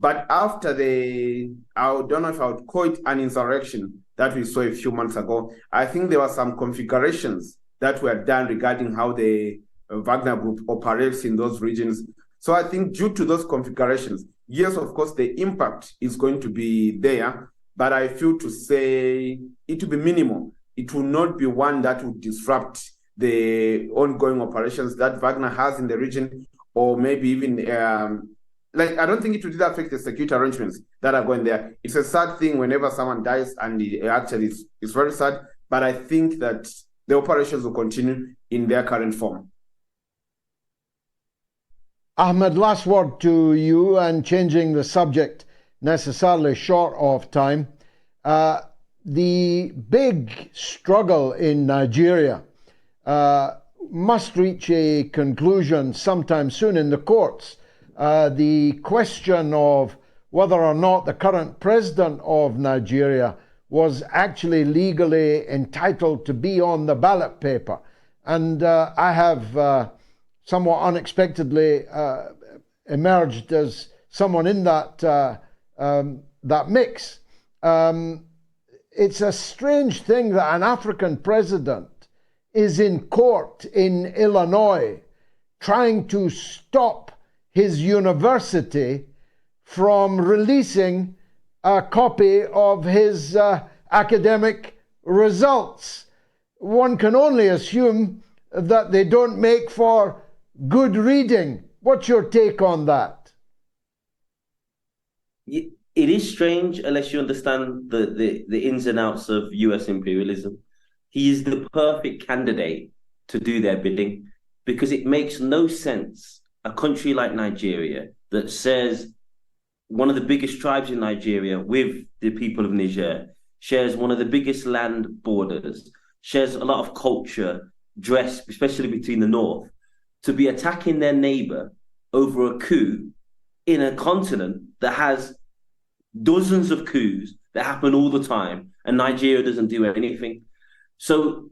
but after I don't know if I would call it an insurrection that we saw a few months ago, I think there were some configurations that were done regarding how the Wagner group operates in those regions. So I think due to those configurations, yes, of course, the impact is going to be there, but I feel to say it will be minimal. It will not be one that would disrupt the ongoing operations that Wagner has in the region, or maybe even, I don't think it will affect the security arrangements that are going there. It's a sad thing whenever someone dies, and actually it's very sad, but I think that the operations will continue in their current form. Ahmed, last word to you, and changing the subject necessarily short of time. The big struggle in Nigeria must reach a conclusion sometime soon in the courts. The question of whether or not the current president of Nigeria was actually legally entitled to be on the ballot paper. And I have somewhat unexpectedly emerged as someone in that mix. It's a strange thing that an African president is in court in Illinois trying to stop his university from releasing a copy of his academic results. One can only assume that they don't make for good reading. What's your take on that? It is strange unless you understand the ins and outs of US imperialism. He is the perfect candidate to do their bidding, because it makes no sense a country like Nigeria that says one of the biggest tribes in Nigeria with the people of Niger, shares one of the biggest land borders, shares a lot of culture, dress, especially between the north, to be attacking their neighbor over a coup in a continent that has dozens of coups that happen all the time, and Nigeria doesn't do anything. So,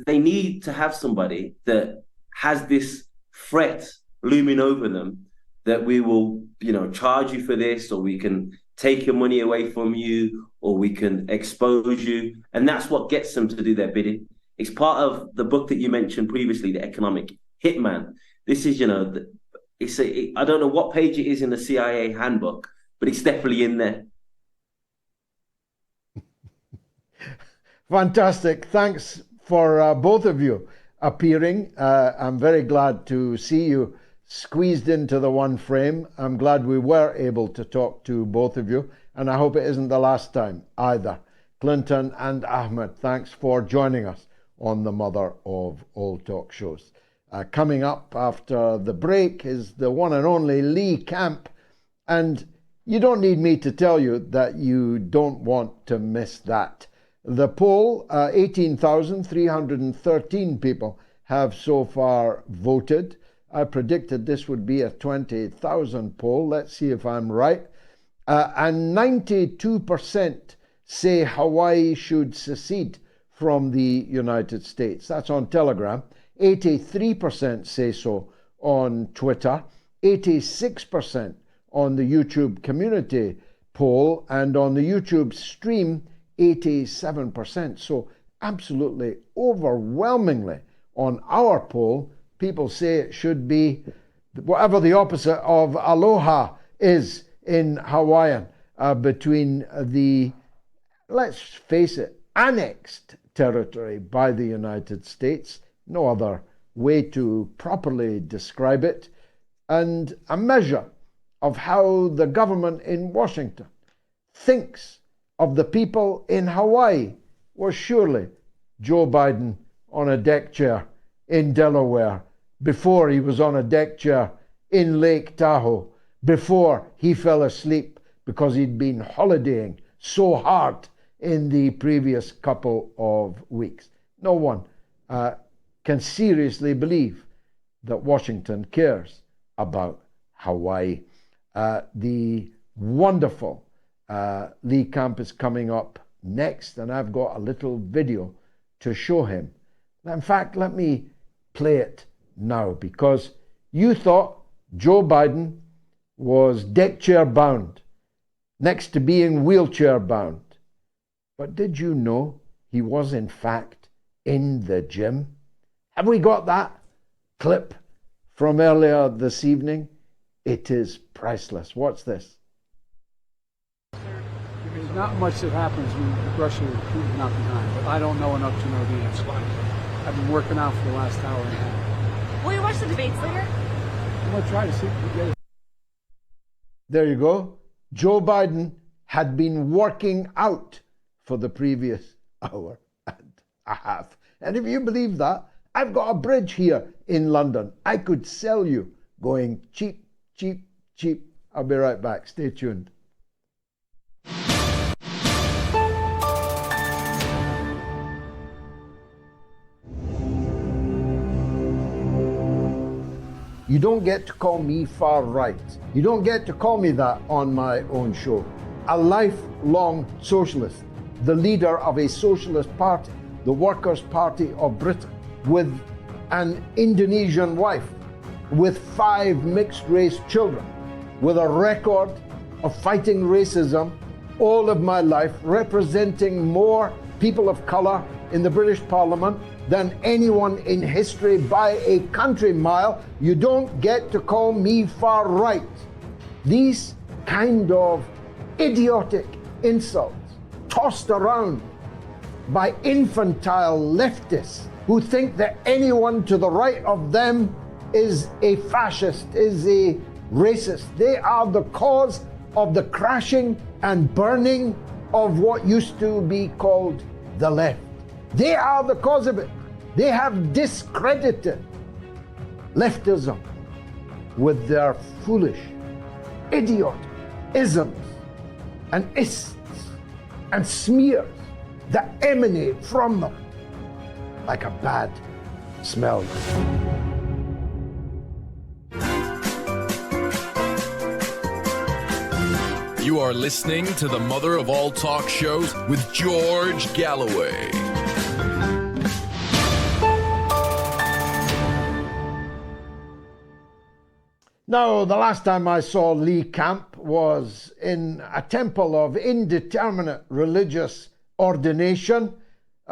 they need to have somebody that has this threat looming over them that we will, charge you for this, or we can take your money away from you, or we can expose you. And that's what gets them to do their bidding. It's part of the book that you mentioned previously, The Economic Hitman. This is, I don't know what page it is in the CIA handbook, but it's definitely in there. Fantastic. Thanks for both of you appearing. I'm very glad to see you squeezed into the one frame. I'm glad we were able to talk to both of you, and I hope it isn't the last time either. Clinton and Ahmed, thanks for joining us on the mother of all talk shows. Coming up after the break is the one and only Lee Camp, and you don't need me to tell you that you don't want to miss that. The poll, 18,313 people have so far voted. I predicted this would be a 20,000 poll. Let's see if I'm right. And 92% say Hawaii should secede from the United States. That's on Telegram. 83% say so on Twitter. 86% on the YouTube community poll. And on the YouTube stream, 87%. So absolutely overwhelmingly on our poll, people say it should be whatever the opposite of aloha is in Hawaiian, between the, let's face it, annexed territory by the United States, no other way to properly describe it, and a measure of how the government in Washington thinks of the people in Hawaii was surely Joe Biden on a deck chair in Delaware before he was on a deck chair in Lake Tahoe, before he fell asleep because he'd been holidaying so hard in the previous couple of weeks. No one can seriously believe that Washington cares about Hawaii. The wonderful Lee Camp is coming up next, and I've got a little video to show him. In fact, let me play it now, because you thought Joe Biden was deck chair bound next to being wheelchair bound. But did you know he was in fact in the gym? Have we got that clip from earlier this evening? It is priceless. Watch this. There's not much that happens when Russia and Putin are not behind, but I don't know enough to know the answer. I've been working out for the last hour and a half. Will you watch the debates later? I'm going to try to see if we get it. There you go. Joe Biden had been working out for the previous hour and a half. And if you believe that, I've got a bridge here in London. I could sell you going cheap, cheap, cheap. I'll be right back. Stay tuned. You don't get to call me far right. You don't get to call me that on my own show. A lifelong socialist, the leader of a socialist party, the Workers' Party of Britain, with an Indonesian wife, with 5 mixed-race children, with a record of fighting racism all of my life, representing more people of colour in the British Parliament than anyone in history by a country mile. You don't get to call me far right. These kind of idiotic insults tossed around by infantile leftists who think that anyone to the right of them is a fascist, is a racist. They are the cause of the crashing and burning of what used to be called the left. They are the cause of it. They have discredited leftism with their foolish, idiotic isms and ists and smears that emanate from them like a bad smell. You are listening to the mother of all talk shows with George Galloway. Now, the last time I saw Lee Camp was in a temple of indeterminate religious ordination,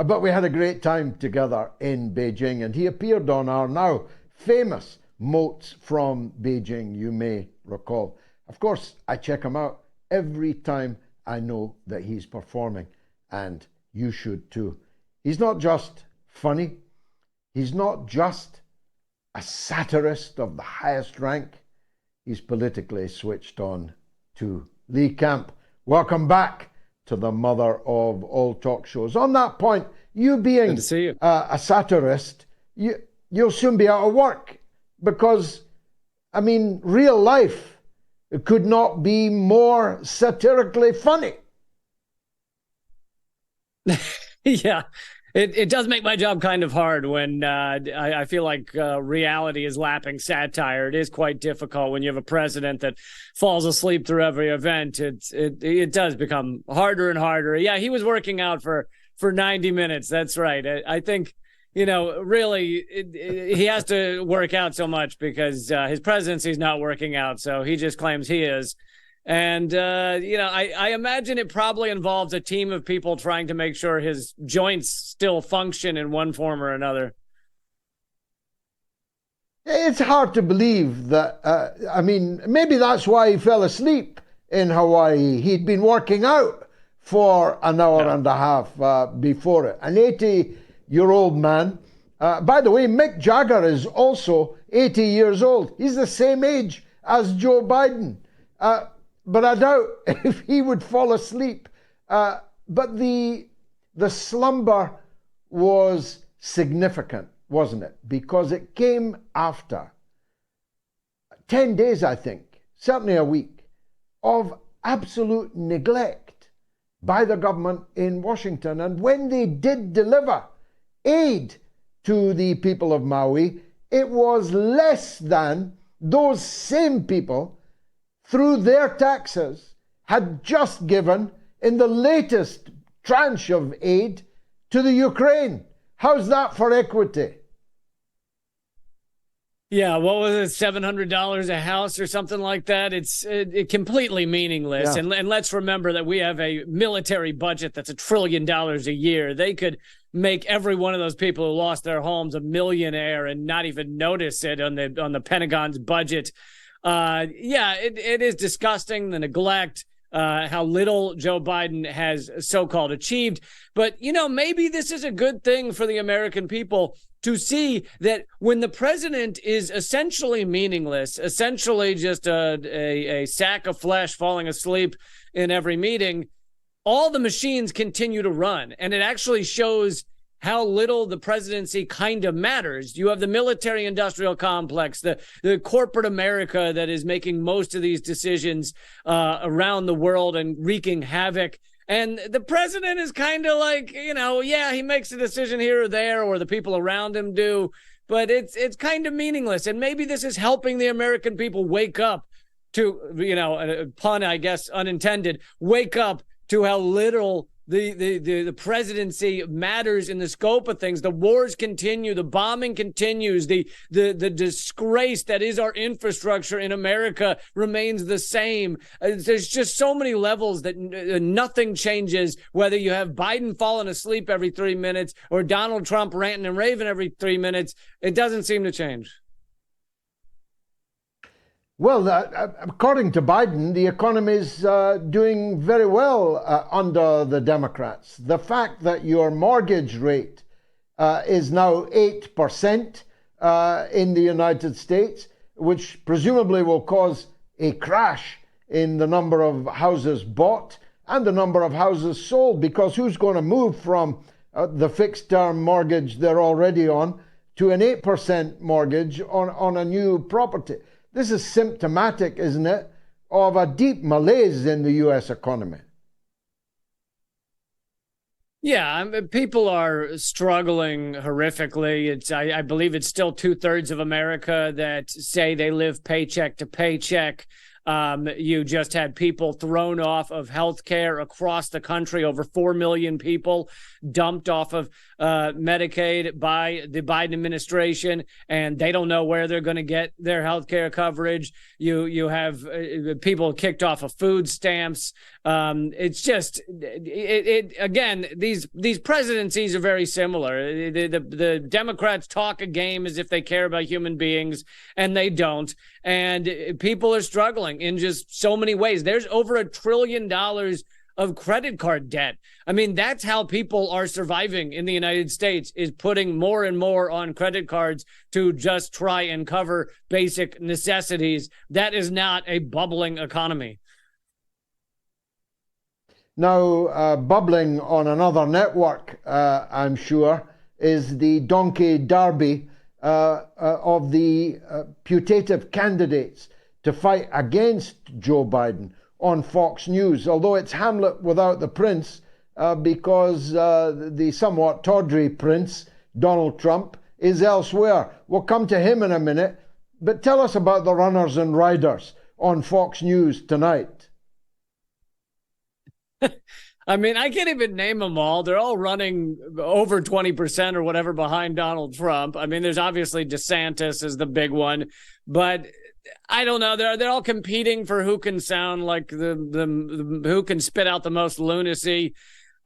but we had a great time together in Beijing, and he appeared on our now famous MOATS from Beijing, you may recall. Of course, I check him out every time I know that he's performing, and you should too. He's not just funny, he's not just a satirist of the highest rank, he's politically switched on too. Lee Camp, welcome back to the mother of all talk shows. On that point, you being Good to see you. A satirist, you'll soon be out of work because, I mean, real life could not be more satirically funny. Yeah, it does make my job kind of hard when I feel like reality is lapping satire. It is quite difficult when you have a president that falls asleep through every event. It does become harder and harder. Yeah, he was working out for 90 minutes. That's right. I think, really he has to work out so much because his presidency is not working out. So he just claims he is. And, I imagine it probably involves a team of people trying to make sure his joints still function in one form or another. It's hard to believe that, maybe that's why he fell asleep in Hawaii. He'd been working out for an hour and a half before it. An 80-year-old man. By the way, Mick Jagger is also 80 years old. He's the same age as Joe Biden. But I doubt if he would fall asleep. But the slumber was significant, wasn't it? Because it came after 10 days, I think, certainly a week, of absolute neglect by the government in Washington. And when they did deliver aid to the people of Maui, it was less than those same people, through their taxes, had just given in the latest tranche of aid to the Ukraine. How's that for equity? Yeah, what was it, $700 a house or something like that? It's completely meaningless. Yeah. And let's remember that we have a military budget that's $1 trillion a year. They could make every one of those people who lost their homes a millionaire and not even notice it on the Pentagon's budget. It is disgusting, the neglect, how little Joe Biden has so-called achieved. But, maybe this is a good thing for the American people to see that when the president is essentially meaningless, essentially just a sack of flesh falling asleep in every meeting, all the machines continue to run. And it actually shows how little the presidency kind of matters. You have the military-industrial complex, the corporate America that is making most of these decisions around the world and wreaking havoc. And the president is kind of like, he makes a decision here or there, or the people around him do, but it's kind of meaningless. And maybe this is helping the American people wake up to, a pun, I guess, unintended, wake up to how little the presidency matters in the scope of things. The wars continue, the bombing continues, the disgrace that is our infrastructure in America remains the same. There's just so many levels that nothing changes, whether you have Biden falling asleep every 3 minutes or Donald Trump ranting and raving every 3 minutes. It doesn't seem to change. Well, according to Biden, the economy is doing very well under the Democrats. The fact that your mortgage rate is now 8% in the United States, which presumably will cause a crash in the number of houses bought and the number of houses sold, because who's going to move from the fixed term mortgage they're already on to an 8% mortgage on a new property? This is symptomatic, isn't it, of a deep malaise in the U.S. economy. Yeah, people are struggling horrifically. I believe it's still 2/3 of America that say they live paycheck to paycheck. You just had people thrown off of health care across the country, over 4 million people dumped off of Medicaid by the Biden administration, and they don't know where they're going to get their health care coverage. You have people kicked off of food stamps. It's just, again, these presidencies are very similar. The Democrats talk a game as if they care about human beings, and they don't. And people are struggling in just so many ways. There's over $1 trillion of credit card debt. I mean, that's how people are surviving in the United States, is putting more and more on credit cards to just try and cover basic necessities. That is not a bubbling economy. Now, bubbling on another network, I'm sure, is the donkey derby of the putative candidates to fight against Joe Biden on Fox News, although it's Hamlet without the prince, because the somewhat tawdry prince, Donald Trump, is elsewhere. We'll come to him in a minute, but tell us about the runners and riders on Fox News tonight. I mean, I can't even name them all. They're all running over 20% or whatever behind Donald Trump. I mean, there's obviously DeSantis is the big one, but I don't know. They're all competing for who can sound like the who can spit out the most lunacy.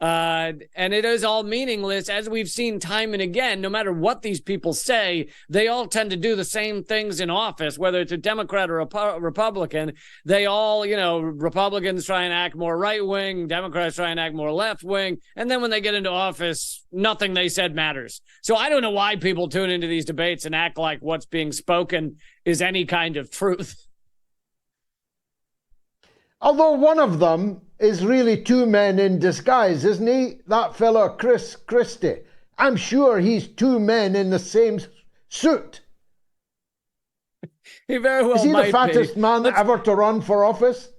And it is all meaningless, as we've seen time and again. No matter what these people say, they all tend to do the same things in office, whether it's a Democrat or a Republican. They all, Republicans try and act more right-wing, Democrats try and act more left-wing, and then when they get into office, nothing they said matters. So I don't know why people tune into these debates and act like what's being spoken is any kind of truth. Although one of them is really two men in disguise, isn't he? That fellow Chris Christie. I'm sure he's two men in the same suit. He very well is he might the fattest be. man ever to run for office?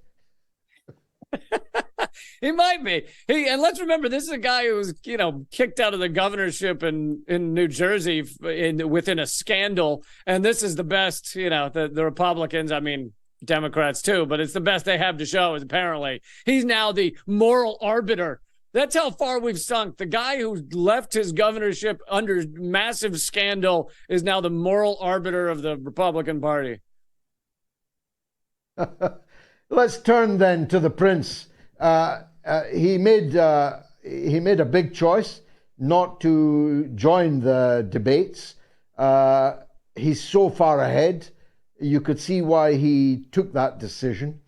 He might be. And let's remember, this is a guy who was, kicked out of the governorship in New Jersey within a scandal. And this is the best, the Republicans, I mean, Democrats too, but it's the best they have to show is apparently he's now the moral arbiter. That's how far we've sunk. The guy who left his governorship under massive scandal is now the moral arbiter of the Republican Party. Let's turn then to the prince. He made a big choice not to join the debates. He's so far ahead. You could see why he took that decision.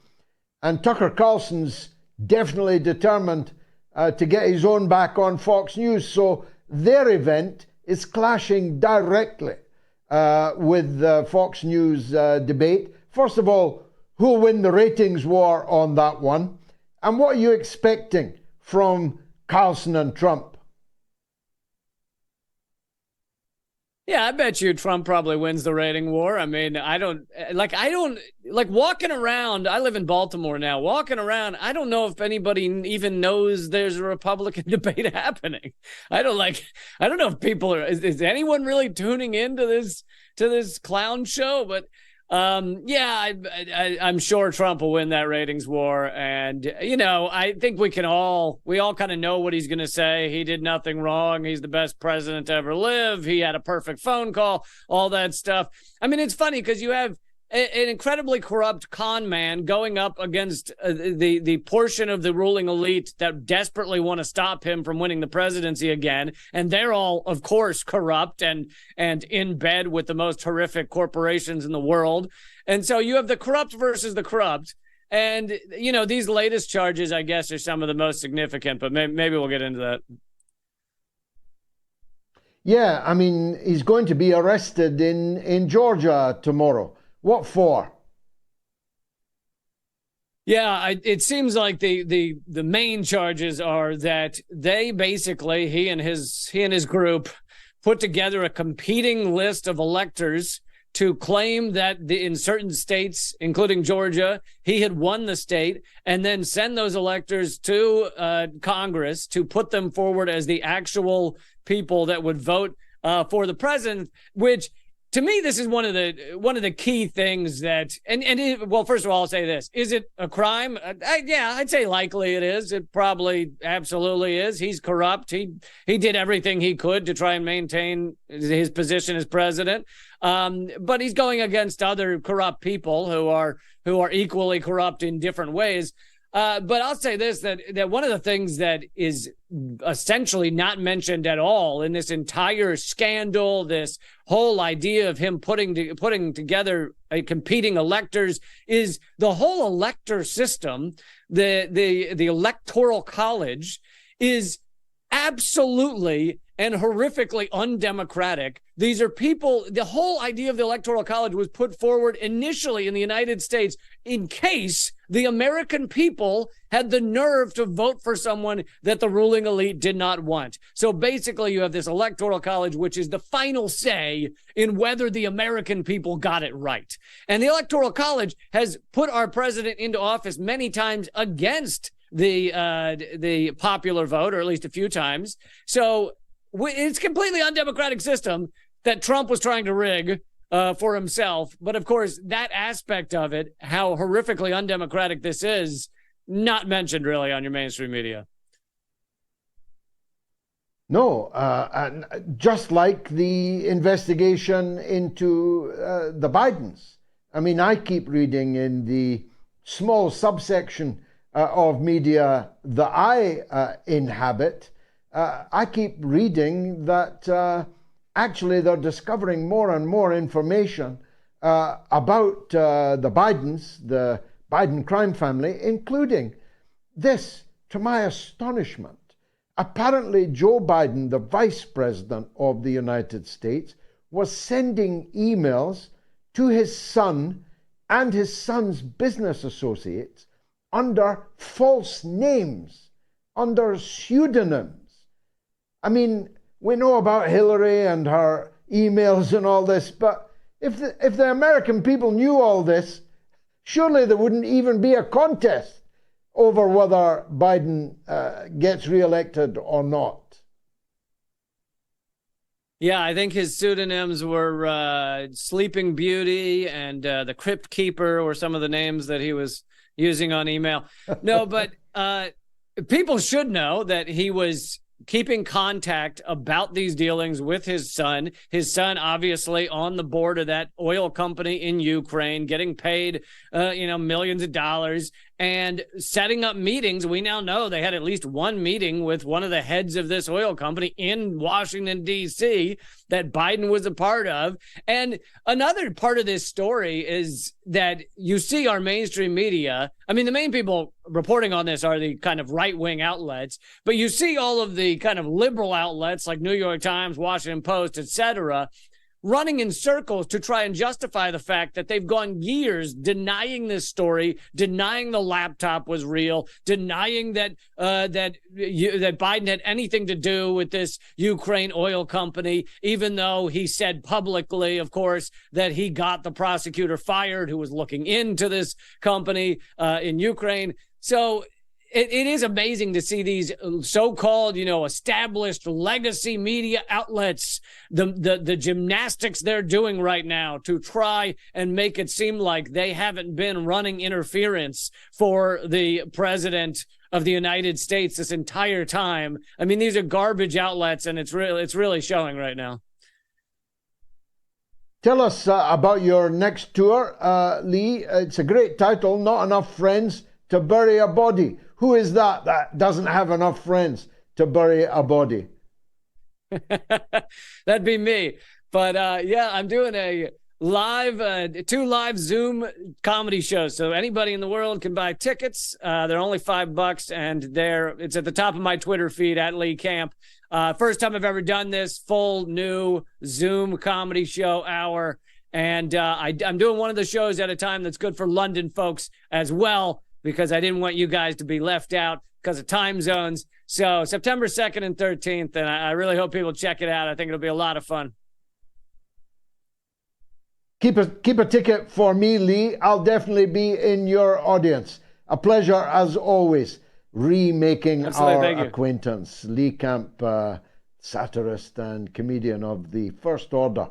And Tucker Carlson's definitely determined to get his own back on Fox News. So their event is clashing directly with the Fox News debate. First of all, who'll win the ratings war on that one? And what are you expecting from Carlson and Trump? Yeah, I bet you Trump probably wins the rating war. I mean, I don't walking around. I live in Baltimore now. Walking around, I don't know if anybody even knows there's a Republican debate happening. I don't know if people are, is anyone really tuning into this clown show? But I'm sure Trump will win that ratings war. And, I think we all kind of know what he's going to say. He did nothing wrong. He's the best president to ever live. He had a perfect phone call, all that stuff. I mean, it's funny because you have an incredibly corrupt con man going up against the portion of the ruling elite that desperately want to stop him from winning the presidency again. And they're all, of course, corrupt and in bed with the most horrific corporations in the world. And so you have the corrupt versus the corrupt. And, these latest charges, I guess, are some of the most significant, but maybe we'll get into that. Yeah, I mean, he's going to be arrested in Georgia tomorrow. What for? Yeah, it seems like the main charges are that they basically, he and his group put together a competing list of electors to claim that in certain states, including Georgia, he had won the state, and then send those electors to Congress to put them forward as the actual people that would vote for the president, which, to me, this is one of the key things that, well, first of all, I'll say this. Is it a crime? I'd say likely it is. It probably absolutely is. He's corrupt. He did everything he could to try and maintain his position as president. But he's going against other corrupt people who are equally corrupt in different ways. But I'll say this, that one of the things that is essentially not mentioned at all in this entire scandal, this whole idea of him putting together competing electors, is the whole elector system. The electoral college is absolutely and horrifically undemocratic. These are people, the whole idea of the Electoral College was put forward initially in the United States in case the American people had the nerve to vote for someone that the ruling elite did not want. So basically you have this Electoral College, which is the final say in whether the American people got it right. And the Electoral College has put our president into office many times against the popular vote, or at least a few times. So it's a completely undemocratic system that Trump was trying to rig for himself. But of course, that aspect of it, how horrifically undemocratic this is, not mentioned really on your mainstream media. No, and just like the investigation into the Bidens. I mean, I keep reading in the small subsection of media that I inhabit, I keep reading that actually they're discovering more and more information about the Bidens, the Biden crime family, including this, to my astonishment. Apparently, Joe Biden, the Vice President of the United States, was sending emails to his son and his son's business associates under false names, under pseudonyms. I mean, we know about Hillary and her emails and all this, but if the American people knew all this, surely there wouldn't even be a contest over whether Biden gets reelected or not. Yeah, I think his pseudonyms were Sleeping Beauty and the Crypt Keeper were some of the names that he was using on email. No, but people should know that he was keeping contact about these dealings with his son. His son, obviously, on the board of that oil company in Ukraine, getting paid, millions of dollars and setting up meetings. We now know they had at least one meeting with one of the heads of this oil company in Washington, D.C. that Biden was a part of. And another part of this story is that you see our mainstream media. I mean, the main people reporting on this are the kind of right-wing outlets, but you see all of the kind of liberal outlets like New York Times, Washington Post, etc., running in circles to try and justify the fact that they've gone years denying this story, denying the laptop was real, denying that Biden had anything to do with this Ukraine oil company, even though he said publicly, of course, that he got the prosecutor fired who was looking into this company in Ukraine. So it is amazing to see these so-called, established legacy media outlets, the gymnastics they're doing right now to try and make it seem like they haven't been running interference for the president of the United States this entire time. I mean, these are garbage outlets, and it's really showing right now. Tell us about your next tour, Lee. It's a great title, Not Enough Friends to Bury a Body. Who is that doesn't have enough friends to bury a body? That'd be me. But I'm doing a live, 2 live Zoom comedy shows. So anybody in the world can buy tickets. They're only $5, and it's at the top of my Twitter feed at Lee Camp. First time I've ever done this full new Zoom comedy show hour. And I'm doing one of the shows at a time that's good for London folks as well, because I didn't want you guys to be left out because of time zones. So September 2nd and 13th, and I really hope people check it out. I think it'll be a lot of fun. Keep a ticket for me, Lee. I'll definitely be in your audience. A pleasure, as always, remaking our acquaintance. Lee Camp, satirist and comedian of the first order.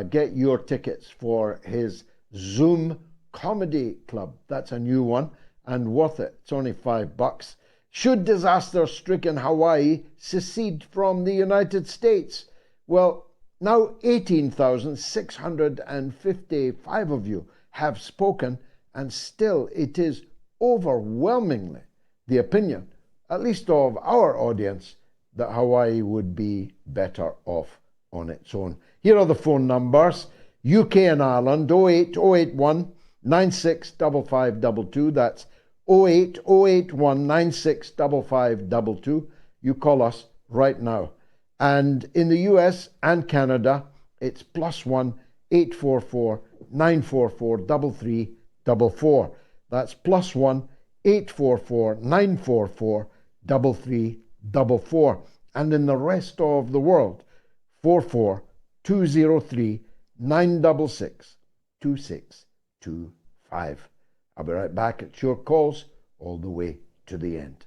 Get your tickets for his Zoom Comedy Club. That's a new one. And worth it. It's only $5. Should disaster-stricken Hawaii secede from the United States? Well, now 18,655 of you have spoken, and still it is overwhelmingly the opinion, at least of our audience, that Hawaii would be better off on its own. Here are the phone numbers. UK and Ireland, 08081 965522. That's 08081 965522. You call us right now. And in the US and Canada, it's +1 844 944 3344. That's +1 844 944 3344. And in the rest of the world, 44 203 966 2625. I'll be right back at your calls all the way to the end.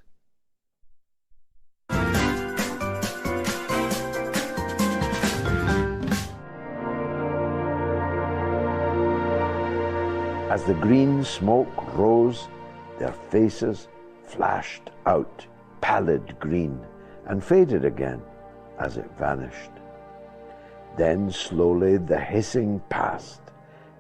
As the green smoke rose, their faces flashed out, pallid green, and faded again as it vanished. Then slowly the hissing passed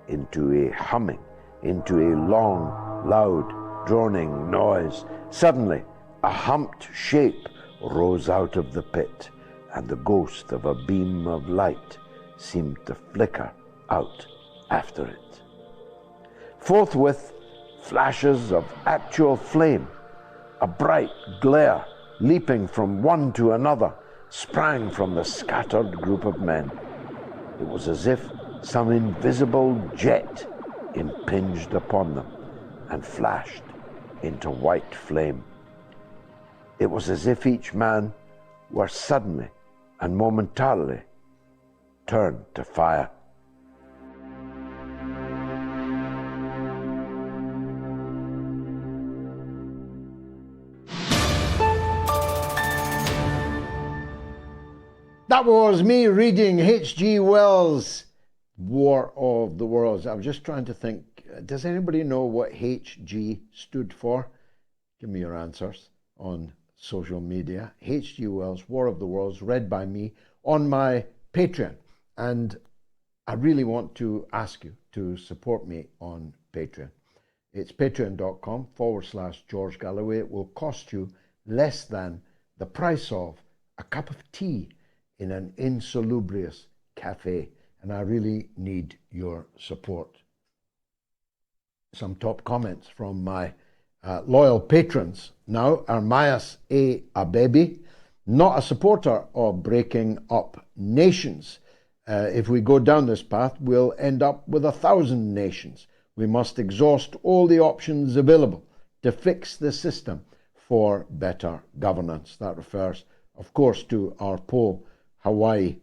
into a humming, into a long, loud droning noise. Suddenly, a humped shape rose out of the pit, and the ghost of a beam of light seemed to flicker out after it. Forthwith, flashes of actual flame, a bright glare leaping from one to another, sprang from the scattered group of men. It was as if some invisible jet impinged upon them and flashed into white flame. It was as if each man were suddenly and momentarily turned to fire. That was me reading H.G. Wells' War of the Worlds. I was just trying to think, does anybody know what H.G. stood for? Give me your answers on social media. H.G. Wells' War of the Worlds, read by me on my Patreon. And I really want to ask you to support me on Patreon. It's patreon.com/George Galloway. It will cost you less than the price of a cup of tea in an insalubrious cafe, and I really need your support. Some top comments from my loyal patrons now. Armayas A. Abebi, not a supporter of breaking up nations. If we go down this path, we'll end up with 1,000 nations. We must exhaust all the options available to fix the system for better governance. That refers, of course, to our poll, Hawaii.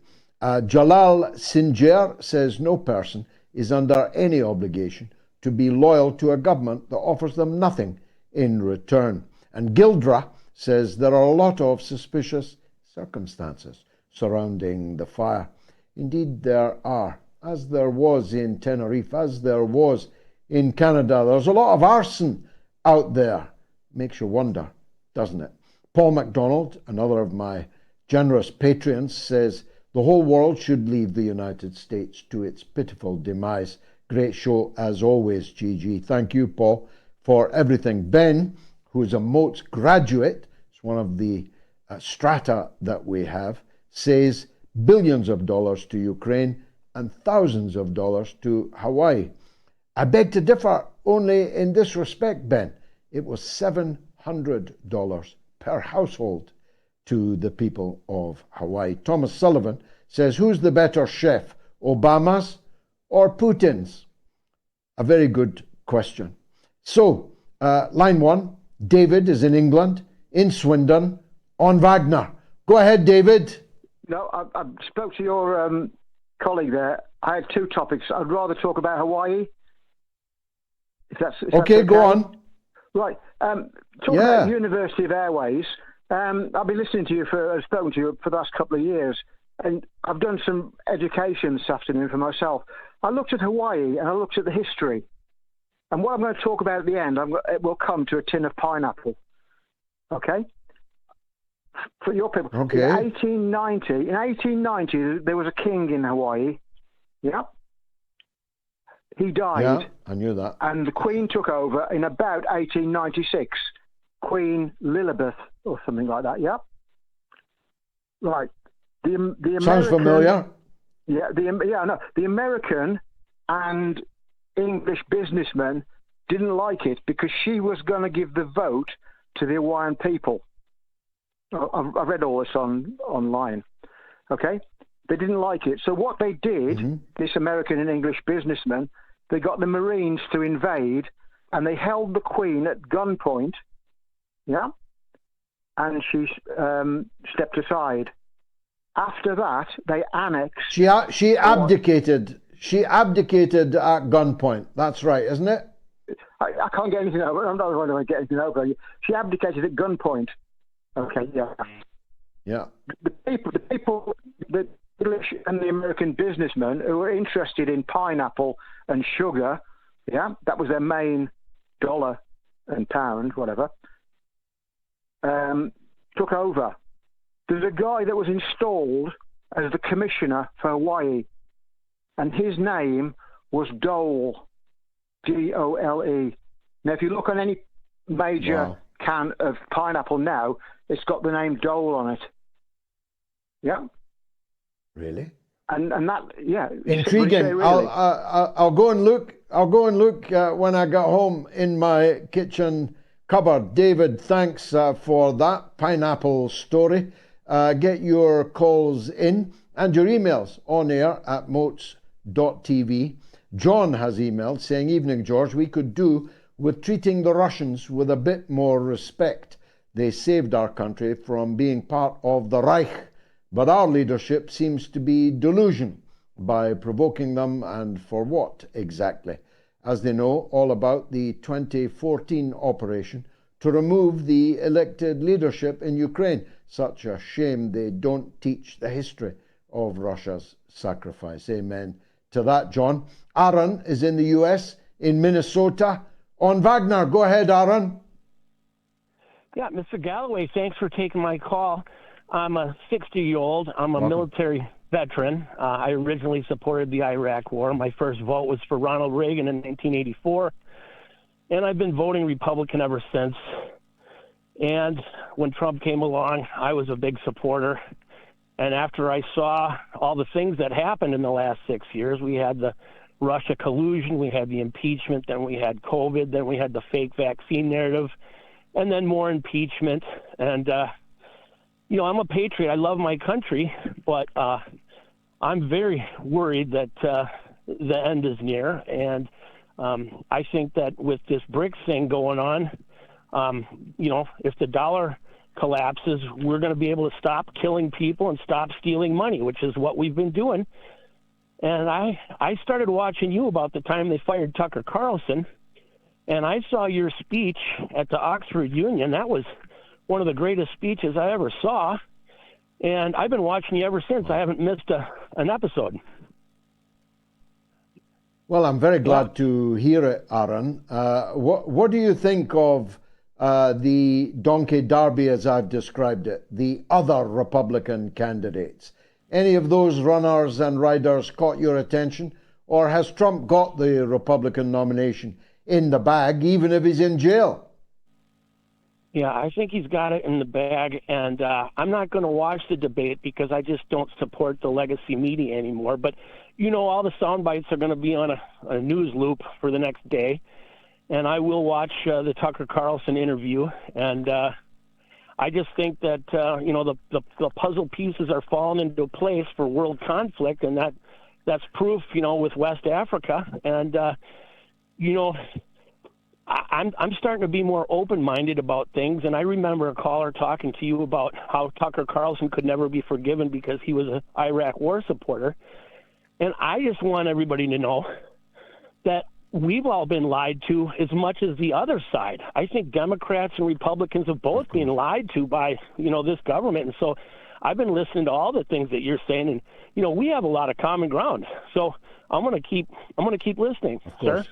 Jalal Sinjar says no person is under any obligation to be loyal to a government that offers them nothing in return. And Gildra says there are a lot of suspicious circumstances surrounding the fire. Indeed, there are, as there was in Tenerife, as there was in Canada. There's a lot of arson out there. Makes you wonder, doesn't it? Paul MacDonald, another of my generous patrons, says the whole world should leave the United States to its pitiful demise. Great show as always, GG. Thank you, Paul, for everything. Ben, who's a MOATS graduate, it's one of the strata that we have, says billions of dollars to Ukraine and thousands of dollars to Hawaii. I beg to differ only in this respect, Ben. It was $700 per household to the people of Hawaii. Thomas Sullivan says, who's the better chef, Obama's or Putin's? A very good question. So, line one, David is in England, in Swindon, on Wagner. Go ahead, David. No, I spoke to your colleague there. I had two topics. I'd rather talk about Hawaii. If that's okay, go on. Right. Talking about University of Airways, I've been listening to you I've spoken to you for the last couple of years, and I've done some education this afternoon for myself. I looked at Hawaii and I looked at the history. And what I'm going to talk about at the end, it will come to a tin of pineapple. Okay? For your people. Okay. In 1890, there was a king in Hawaii. Yeah. He died. Yeah, I knew that. And the Queen took over in about 1896. Queen Lilibeth or something like that. Yeah. Right. The American, sounds familiar. Yeah. The American and English businessmen didn't like it because she was going to give the vote to the Hawaiian people. I've read all this online. Okay. They didn't like it. So what they did, this American and English businessmen, they got the Marines to invade and they held the Queen at gunpoint. Yeah. And she stepped aside. After that, they annexed. She abdicated. She abdicated at gunpoint. That's right, isn't it? I can't get anything over. I'm not going to get anything over. She abdicated at gunpoint. Okay, yeah. Yeah. The people, the English and the American businessmen who were interested in pineapple and sugar, yeah, that was their main dollar and pound, whatever, took over. There's a guy that was installed as the commissioner for Hawaii, and his name was Dole, Dole. Now, if you look on any major can of pineapple now, it's got the name Dole on it. Yeah. Really? And that, yeah. Intriguing. Really? I'll go and look. I'll go and look when I get home in my kitchen cupboard. David, thanks for that pineapple story. Get your calls in and your emails on air at moats.tv. John has emailed saying, "Evening, George. We could do with treating the Russians with a bit more respect. They saved our country from being part of the Reich. But our leadership seems to be delusion by provoking them, and for what exactly? As they know all about the 2014 operation to remove the elected leadership in Ukraine. Such a shame they don't teach the history of Russia's sacrifice." Amen to that, John. Aaron is in the US, in Minnesota, on Wagner. Go ahead, Aaron. Yeah, Mr. Galloway, thanks for taking my call. I'm a 60-year-old. I'm a military veteran. I originally supported the Iraq War. My first vote was for Ronald Reagan in 1984, and I've been voting Republican ever since. And when Trump came along, I was a big supporter. And after I saw all the things that happened in the last 6 years, we had the Russia collusion, we had the impeachment, then we had COVID, then we had the fake vaccine narrative, and then more impeachment. And, you know, I'm a patriot. I love my country, but I'm very worried that the end is near. And I think that with this BRICS thing going on, you know, if the dollar collapses, we're going to be able to stop killing people and stop stealing money, which is what we've been doing. And I started watching you about the time they fired Tucker Carlson, and I saw your speech at the Oxford Union. That was one of the greatest speeches I ever saw, and I've been watching you ever since. I haven't missed an episode. Well, I'm very glad to hear it, Aaron. What do you think of the donkey derby, as I've described it, the other Republican candidates? Any of those runners and riders caught your attention, or has Trump got the Republican nomination in the bag, even if he's in jail? Yeah, I think he's got it in the bag, and I'm not going to watch the debate because I just don't support the legacy media anymore. But, you know, all the sound bites are going to be on a news loop for the next day, and I will watch the Tucker Carlson interview. And I just think that, you know, the puzzle pieces are falling into place for world conflict, and that's proof, you know, with West Africa. And, you know, I'm starting to be more open-minded about things, and I remember a caller talking to you about how Tucker Carlson could never be forgiven because he was an Iraq war supporter. And I just want everybody to know that we've all been lied to as much as the other side. I think Democrats and Republicans have both been lied to by, you know, this government. And so I've been listening to all the things that you're saying, and, you know, we have a lot of common ground. So I'm going to keep listening, sir.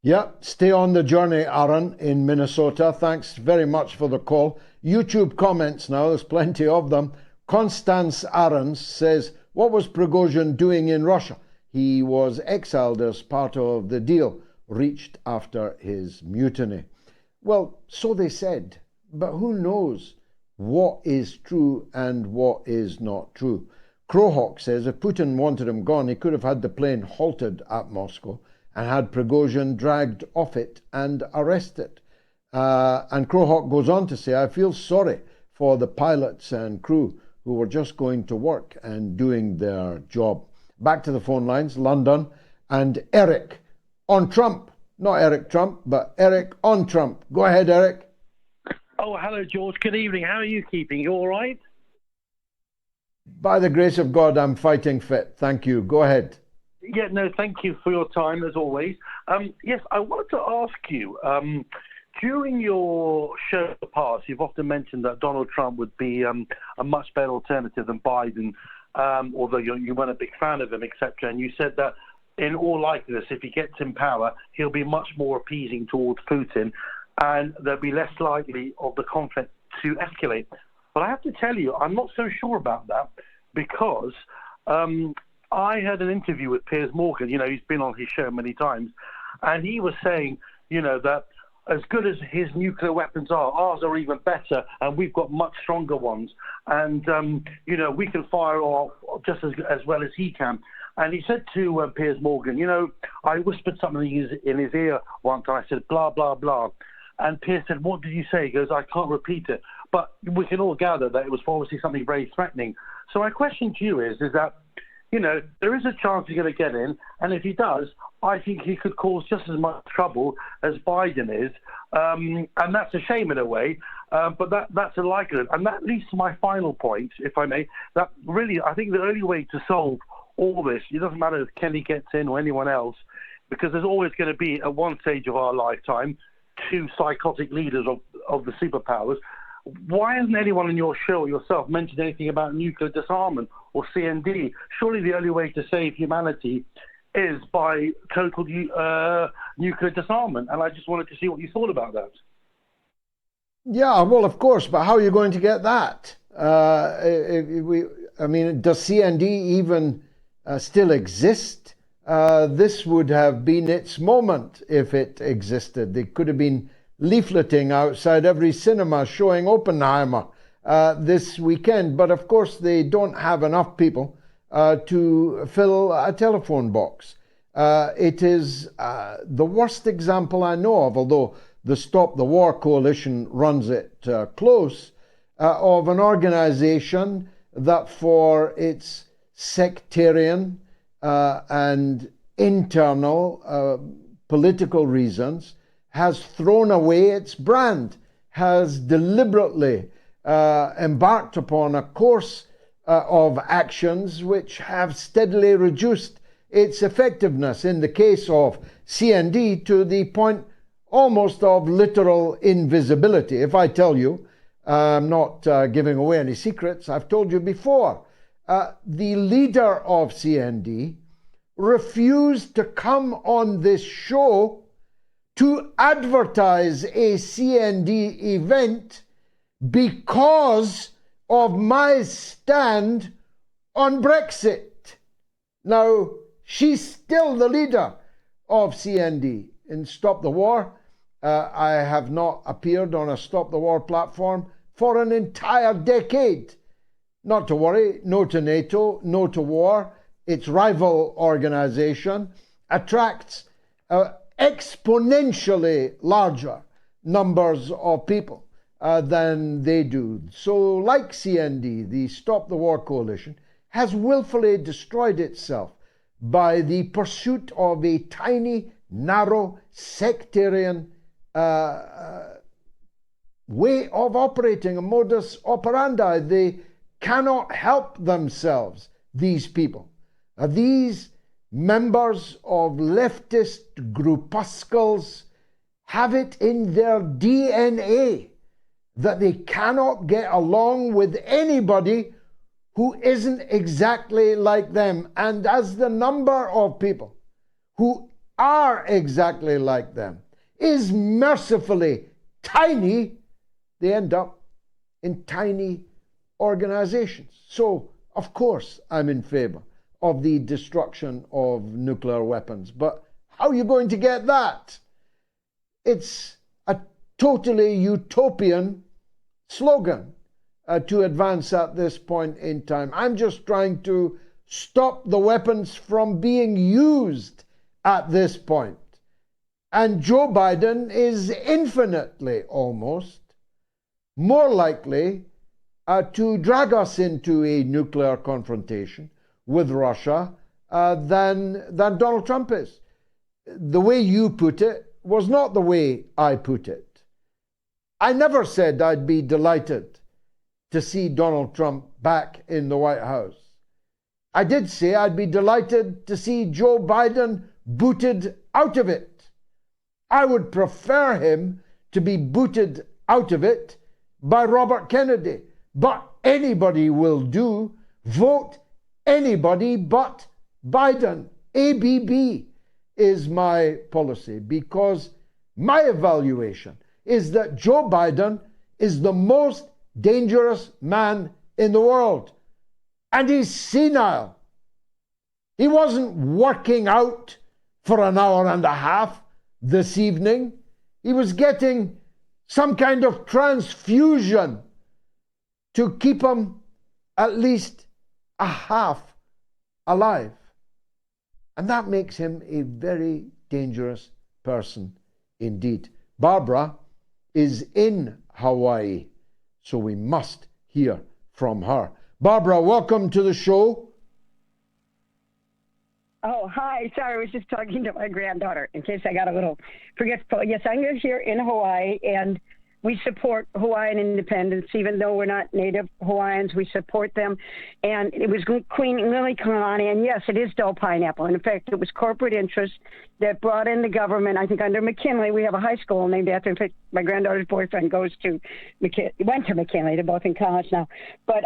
Yeah, stay on the journey, Aaron, in Minnesota. Thanks very much for the call. YouTube comments now, there's plenty of them. Constance Aarons says, "What was Prigozhin doing in Russia? He was exiled as part of the deal reached after his mutiny." Well, so they said, but who knows what is true and what is not true. Crowhawk says if Putin wanted him gone, he could have had the plane halted at Moscow and had Prigozhin dragged off it and arrested. And Crowhawk goes on to say, "I feel sorry for the pilots and crew who were just going to work and doing their job." Back to the phone lines, London, and Eric on Trump. Not Eric Trump, but Eric on Trump. Go ahead, Eric. Oh, hello, George. Good evening. How are you keeping? You all right? By the grace of God, I'm fighting fit. Thank you. Go ahead. Yeah, no, thank you for your time, as always. Yes, I wanted to ask you, during your show in the past, you've often mentioned that Donald Trump would be a much better alternative than Biden, although you weren't a big fan of him, etc. And you said that in all likeliness, if he gets in power, he'll be much more appeasing towards Putin, and there'll be less likely of the conflict to escalate. But I have to tell you, I'm not so sure about that, because I had an interview with Piers Morgan. You know, he's been on his show many times, and he was saying, you know, that as good as his nuclear weapons are, ours are even better, and we've got much stronger ones. And, we can fire off just as well as he can. And he said to Piers Morgan, I whispered something in his ear once, and I said, blah, blah, blah. And Piers said, what did you say? He goes, I can't repeat it. But we can all gather that it was obviously something very threatening. So my question to you is that, there is a chance he's going to get in, and if he does, I think he could cause just as much trouble as Biden is, and that's a shame in a way, but that's a likelihood. And that leads to my final point, if I may, that really I think the only way to solve all this, it doesn't matter if Kenny gets in or anyone else, because there's always going to be, at one stage of our lifetime, two psychotic leaders of the superpowers. Why hasn't anyone in your show or yourself mentioned anything about nuclear disarmament or CND? Surely the only way to save humanity is by total nuclear disarmament. And I just wanted to see what you thought about that. Yeah, well, of course, but how are you going to get that? Does CND even still exist? This would have been its moment if it existed. They could have been leafleting outside every cinema showing Oppenheimer this weekend. But of course, they don't have enough people to fill a telephone box. It is the worst example I know of, although the Stop the War Coalition runs it close, of an organization that for its sectarian and internal political reasons has thrown away its brand, has deliberately embarked upon a course of actions which have steadily reduced its effectiveness in the case of CND to the point almost of literal invisibility. If I tell you, I'm not giving away any secrets, I've told you before, the leader of CND refused to come on this show to advertise a CND event because of my stand on Brexit. Now, she's still the leader of CND. In Stop the War, I have not appeared on a Stop the War platform for an entire decade. Not to worry, no to NATO, no to war. Its rival organization attracts exponentially larger numbers of people than they do. So like CND, the Stop the War Coalition has willfully destroyed itself by the pursuit of a tiny, narrow, sectarian way of operating, a modus operandi. They cannot help themselves, these people. These members of leftist groupuscles have it in their DNA that they cannot get along with anybody who isn't exactly like them. And as the number of people who are exactly like them is mercifully tiny, they end up in tiny organizations. So, of course, I'm in favor of the destruction of nuclear weapons. But how are you going to get that? It's a totally utopian slogan to advance at this point in time. I'm just trying to stop the weapons from being used at this point. And Joe Biden is infinitely, almost, more likely to drag us into a nuclear confrontation with Russia than Donald Trump is. The way you put it was not the way I put it. I never said I'd be delighted to see Donald Trump back in the White House. I did say I'd be delighted to see Joe Biden booted out of it. I would prefer him to be booted out of it by Robert Kennedy. But anybody will do. Vote anybody but Biden. ABB is my policy, because my evaluation is that Joe Biden is the most dangerous man in the world. And he's senile. He wasn't working out for an hour and a half this evening. He was getting some kind of transfusion to keep him at least a half alive. And that makes him a very dangerous person indeed. Barbara is in Hawaii, so we must hear from her. Barbara, welcome to the show. Oh, hi. Sorry, I was just talking to my granddaughter in case I got a little forgetful. Yes, I'm here in Hawaii, and we support Hawaiian independence, even though we're not native Hawaiians. We support them. And it was Queen Lily Kalani, and yes, it is Dole Pineapple. And in fact, it was corporate interests that brought in the government. I think under McKinley, we have a high school named after. In fact, my granddaughter's boyfriend went to McKinley. They're both in college now. But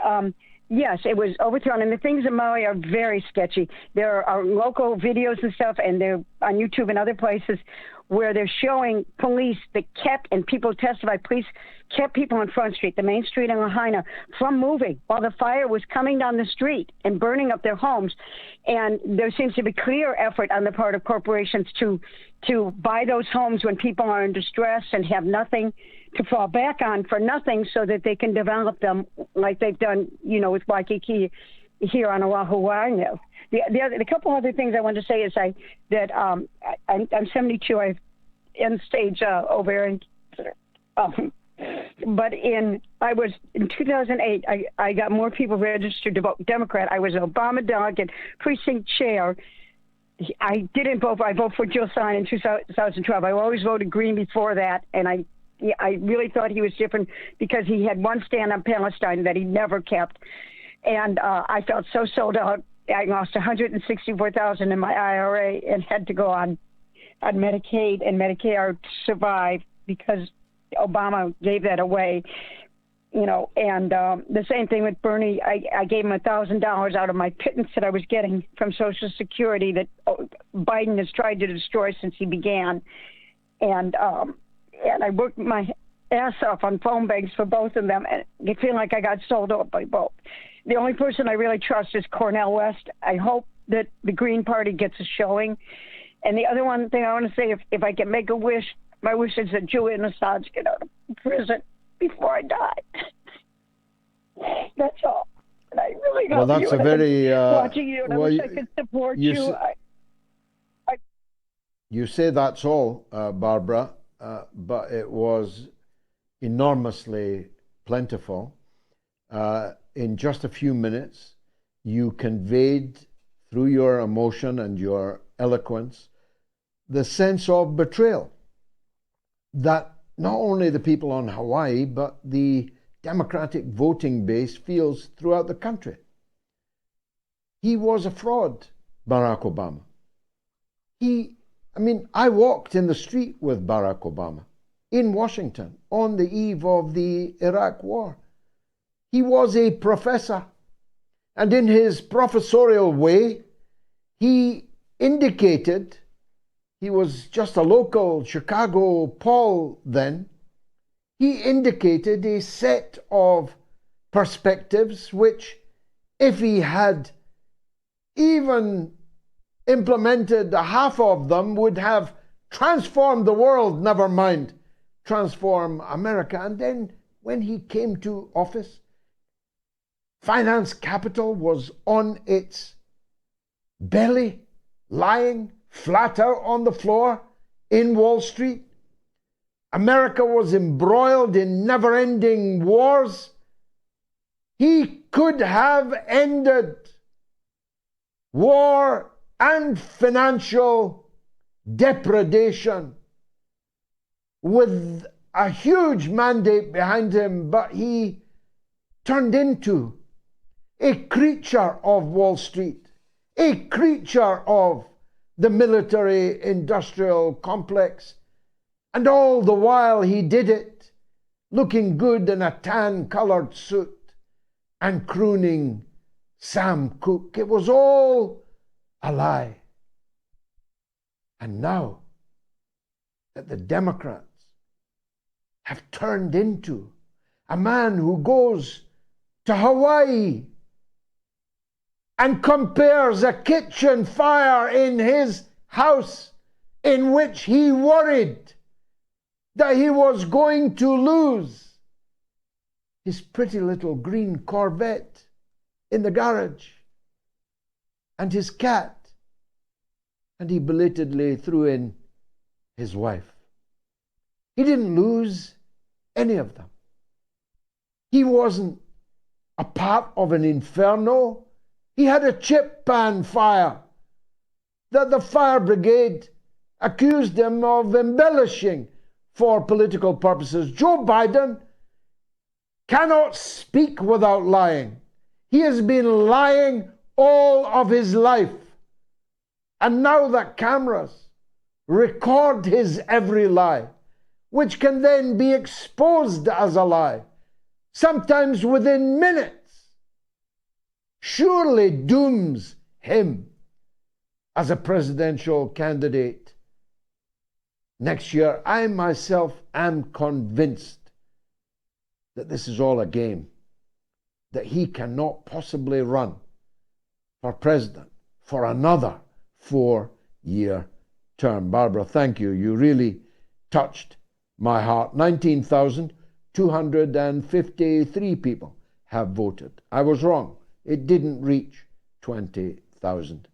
yes, it was overthrown. And the things in Maui are very sketchy. There are local videos and stuff, and they're on YouTube and other places where they're showing police that kept, and people testify, police kept people on Front Street, the main street in Lahaina, from moving while the fire was coming down the street and burning up their homes. And there seems to be clear effort on the part of corporations to buy those homes when people are in distress and have nothing to fall back on for nothing, so that they can develop them like they've done, with Waikiki here on Oahu, where I live. The couple other things I want to say is I'm 72. I have end stage ovarian cancer. But in 2008, I got more people registered to vote Democrat. I was an Obama delegate, precinct chair. I didn't vote. I voted for Jill Stein in 2012. I always voted Green before that, and I really thought he was different because he had one stand on Palestine that he never kept. And I felt so sold out. I lost $164,000 in my IRA and had to go on Medicaid and Medicare to survive because Obama gave that away. And the same thing with Bernie. I gave him $1,000 out of my pittance that I was getting from Social Security that Biden has tried to destroy since he began. And I worked my ass off on phone banks for both of them, and I feel like I got sold out by both. The only person I really trust is Cornel West. I hope that the Green Party gets a showing. And the other one thing I want to say, if I can make a wish, my wish is that Julian Assange get out of prison before I die. That's all. And I really hope that's a very watching you, and I wish I could support you. You say that's all, Barbara, but it was enormously plentiful. In just a few minutes, you conveyed through your emotion and your eloquence the sense of betrayal that not only the people on Hawaii, but the Democratic voting base feels throughout the country. He was a fraud, Barack Obama. I walked in the street with Barack Obama in Washington on the eve of the Iraq War. He was a professor, and in his professorial way, he indicated, he was just a local Chicago Paul then, he indicated a set of perspectives which, if he had even implemented a half of them, would have transformed the world, never mind transform America. And then when he came to office, finance capital was on its belly, lying flat out on the floor in Wall Street. America was embroiled in never-ending wars. He could have ended war and financial depredation with a huge mandate behind him, but he turned into a creature of Wall Street, a creature of the military-industrial complex. And all the while he did it, looking good in a tan-colored suit and crooning Sam Cooke. It was all a lie. And now that the Democrats have turned into a man who goes to Hawaii and compares a kitchen fire in his house in which he worried that he was going to lose his pretty little green Corvette in the garage and his cat, and he belatedly threw in his wife. He didn't lose any of them. He wasn't a part of an inferno. He had a chip pan fire that the fire brigade accused him of embellishing for political purposes. Joe Biden cannot speak without lying. He has been lying all of his life. And now that cameras record his every lie, which can then be exposed as a lie, sometimes within minutes, surely dooms him as a presidential candidate next year. I myself am convinced that this is all a game, that he cannot possibly run for president for another 4-year term. Barbara, thank you. You really touched my heart. 19,253 people have voted. I was wrong. It didn't reach 20,000.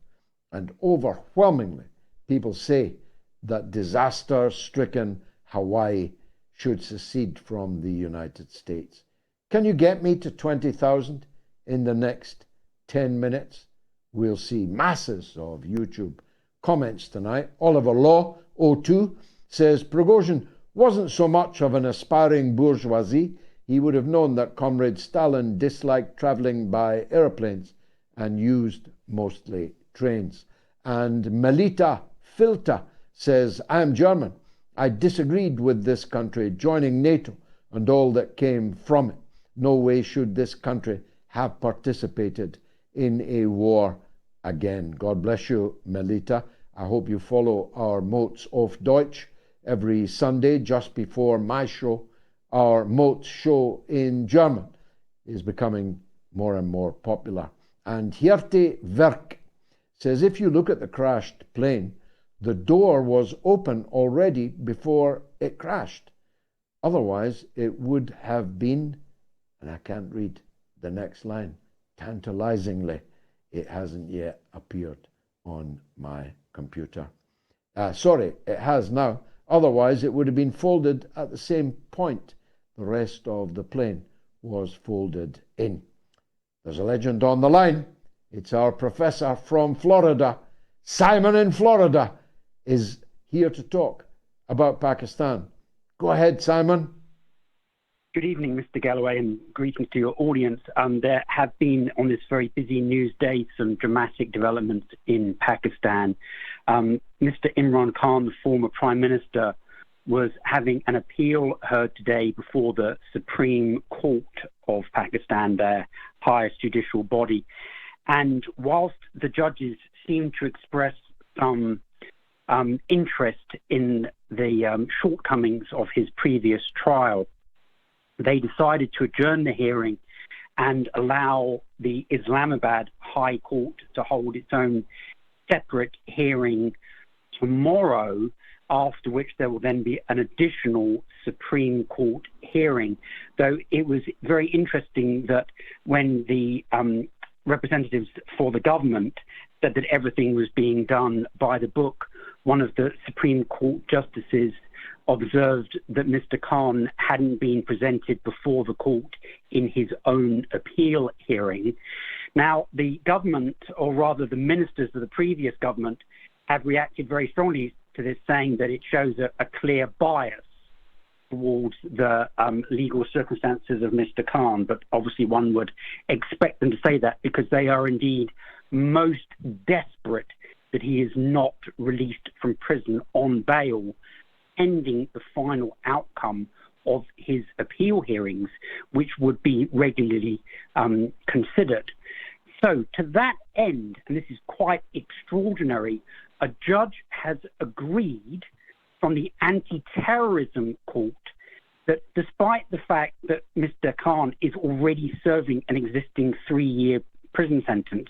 And overwhelmingly, people say that disaster-stricken Hawaii should secede from the United States. Can you get me to 20,000 in the next 10 minutes? We'll see masses of YouTube comments tonight. Oliver Law, 02, says Prigozhin wasn't so much of an aspiring bourgeoisie. He would have known that Comrade Stalin disliked traveling by airplanes and used mostly trains. And Melita Filta says, I am German. I disagreed with this country joining NATO and all that came from it. No way should this country have participated in a war again. God bless you, Melita. I hope you follow our MOATS auf Deutsch every Sunday just before my show. Our MOATS show in German is becoming more and more popular. And Hirte Werk says, if you look at the crashed plane, the door was open already before it crashed. Otherwise, it would have been, and I can't read the next line, tantalizingly, it hasn't yet appeared on my computer. Sorry, it has now. Otherwise, it would have been folded at the same point. The rest of the plane was folded in. There's a legend on the line. It's our professor from Florida. Simon in Florida is here to talk about Pakistan. Go ahead, Simon. Good evening, Mr. Galloway, and greetings to your audience. There have been, on this very busy news day, some dramatic developments in Pakistan. Mr. Imran Khan, the former Prime Minister, was having an appeal heard today before the Supreme Court of Pakistan, their highest judicial body. And whilst the judges seem to express some interest in the shortcomings of his previous trial, they decided to adjourn the hearing and allow the Islamabad High Court to hold its own separate hearing tomorrow, after which there will then be an additional Supreme Court hearing. Though it was very interesting that when the representatives for the government said that everything was being done by the book, one of the Supreme Court justices observed that Mr. Khan hadn't been presented before the court in his own appeal hearing. Now, the government, or rather the ministers of the previous government, have reacted very strongly to this, saying that it shows a clear bias towards the legal circumstances of Mr. Khan. But obviously one would expect them to say that because they are indeed most desperate that he is not released from prison on bail, pending the final outcome of his appeal hearings, which would be regularly considered. So to that end, and this is quite extraordinary, a judge has agreed from the anti-terrorism court that despite the fact that Mr. Khan is already serving an existing 3-year prison sentence,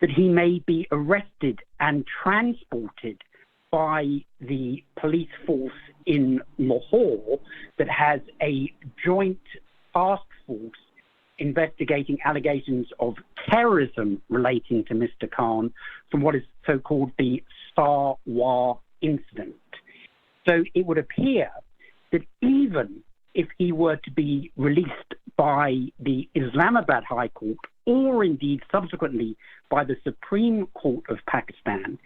that he may be arrested and transported by the police force in Lahore that has a joint task force investigating allegations of terrorism relating to Mr. Khan from what is so-called the Sarwar incident. So it would appear that even if he were to be released by the Islamabad High Court, or indeed subsequently by the Supreme Court of Pakistan,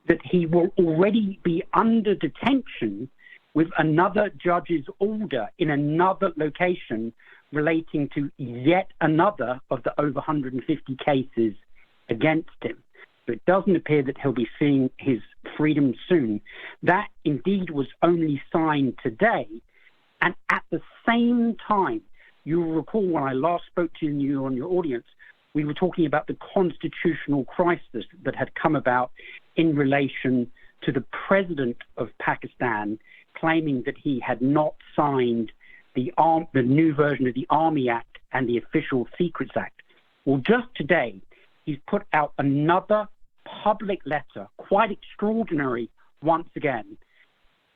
that he will already be under detention with another judge's order in another location relating to yet another of the over 150 cases against him. So it doesn't appear that he'll be seeing his freedom soon. That indeed was only signed today. And at the same time, you'll recall when I last spoke to you on your audience, we were talking about the constitutional crisis that had come about in relation to the president of Pakistan claiming that he had not signed the new version of the Army Act and the Official Secrets Act. Well, just today, he's put out another public letter, quite extraordinary once again,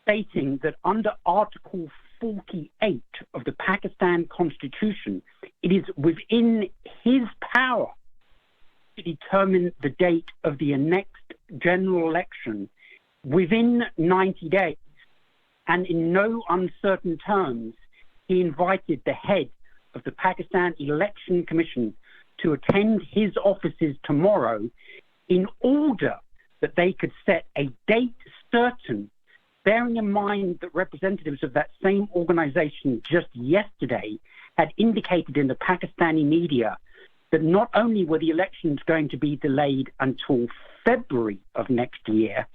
stating that under Article 48 of the Pakistan Constitution, it is within his power to determine the date of the next general election within 90 days. And in no uncertain terms, he invited the head of the Pakistan Election Commission to attend his offices tomorrow in order that they could set a date certain, bearing in mind that representatives of that same organization just yesterday had indicated in the Pakistani media that not only were the elections going to be delayed until February of next year,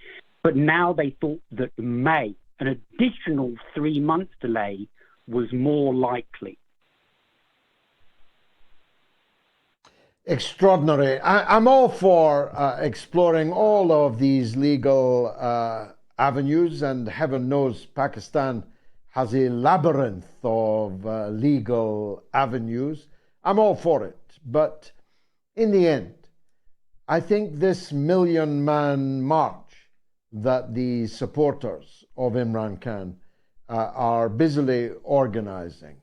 but now they thought that May, an additional 3 months delay, was more likely. Extraordinary. I'm all for exploring all of these legal avenues, and heaven knows Pakistan has a labyrinth of legal avenues. I'm all for it. But in the end, I think this million-man march that the supporters of Imran Khan are busily organizing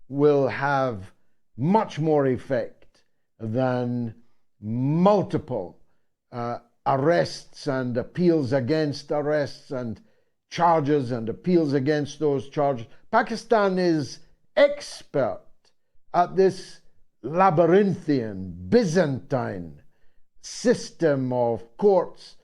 will have much more effect than multiple arrests and appeals against arrests and charges and appeals against those charges. Pakistan is expert at this labyrinthian, Byzantine system of courts,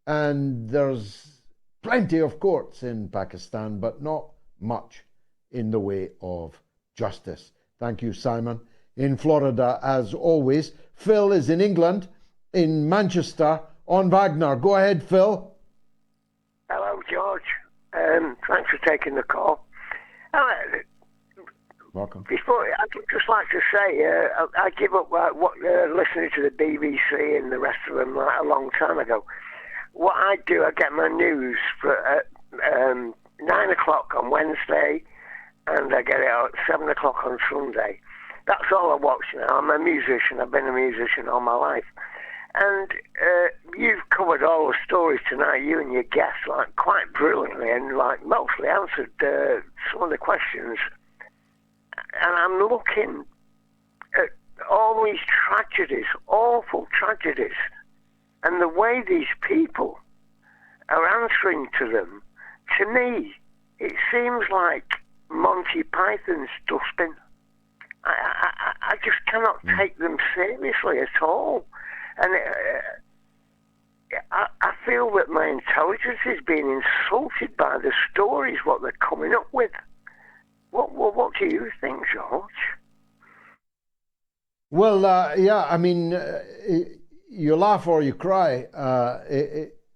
and there's plenty of courts in Pakistan, but not much in the way of justice. Thank you, Simon. In Florida, as always. Phil is in England, in Manchester, on Wagner. Go ahead, Phil. Hello, George. Thanks for taking the call. Welcome. Before, I'd just like to say, I give up listening to the BBC and the rest of them a long time ago. What I do, I get my news at 9 o'clock on Wednesday, and I get it at 7 o'clock on Sunday. That's all I watch now. I'm a musician. I've been a musician all my life. And you've covered all the stories tonight, you and your guests, like quite brilliantly, and like mostly answered some of the questions. And I'm looking at all these tragedies, awful tragedies, and the way these people are answering to them. To me, it seems like Monty Python's dustbin. I just cannot take them seriously at all. And I feel that my intelligence is being insulted by the stories, what they're coming up with. What do you think, George? Well, yeah, I mean, you laugh or you cry.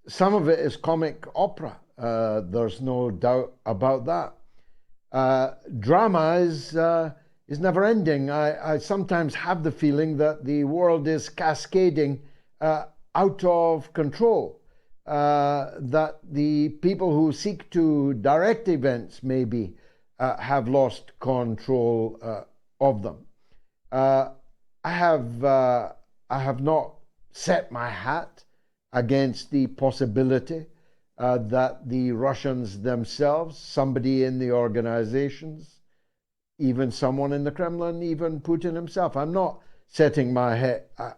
Some of it is comic opera. There's no doubt about that. Drama is never ending. I sometimes have the feeling that the world is cascading out of control, that the people who seek to direct events maybe have lost control of them. I have not set my hat against the possibility that the Russians themselves, somebody in the organizations, even someone in the Kremlin, even Putin himself. I'm not setting my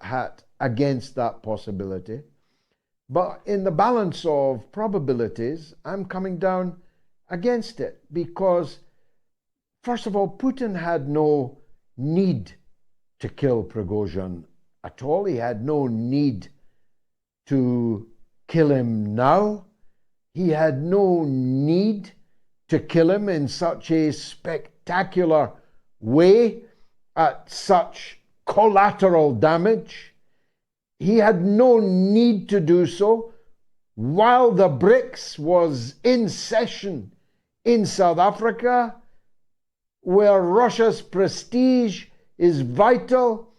hat against that possibility. But in the balance of probabilities, I'm coming down against it because, first of all, Putin had no need to kill Prigozhin at all. He had no need to kill him now. He had no need to kill him in such a spectacular way at such collateral damage. He had no need to do so while the BRICS was in session in South Africa, where Russia's prestige is vital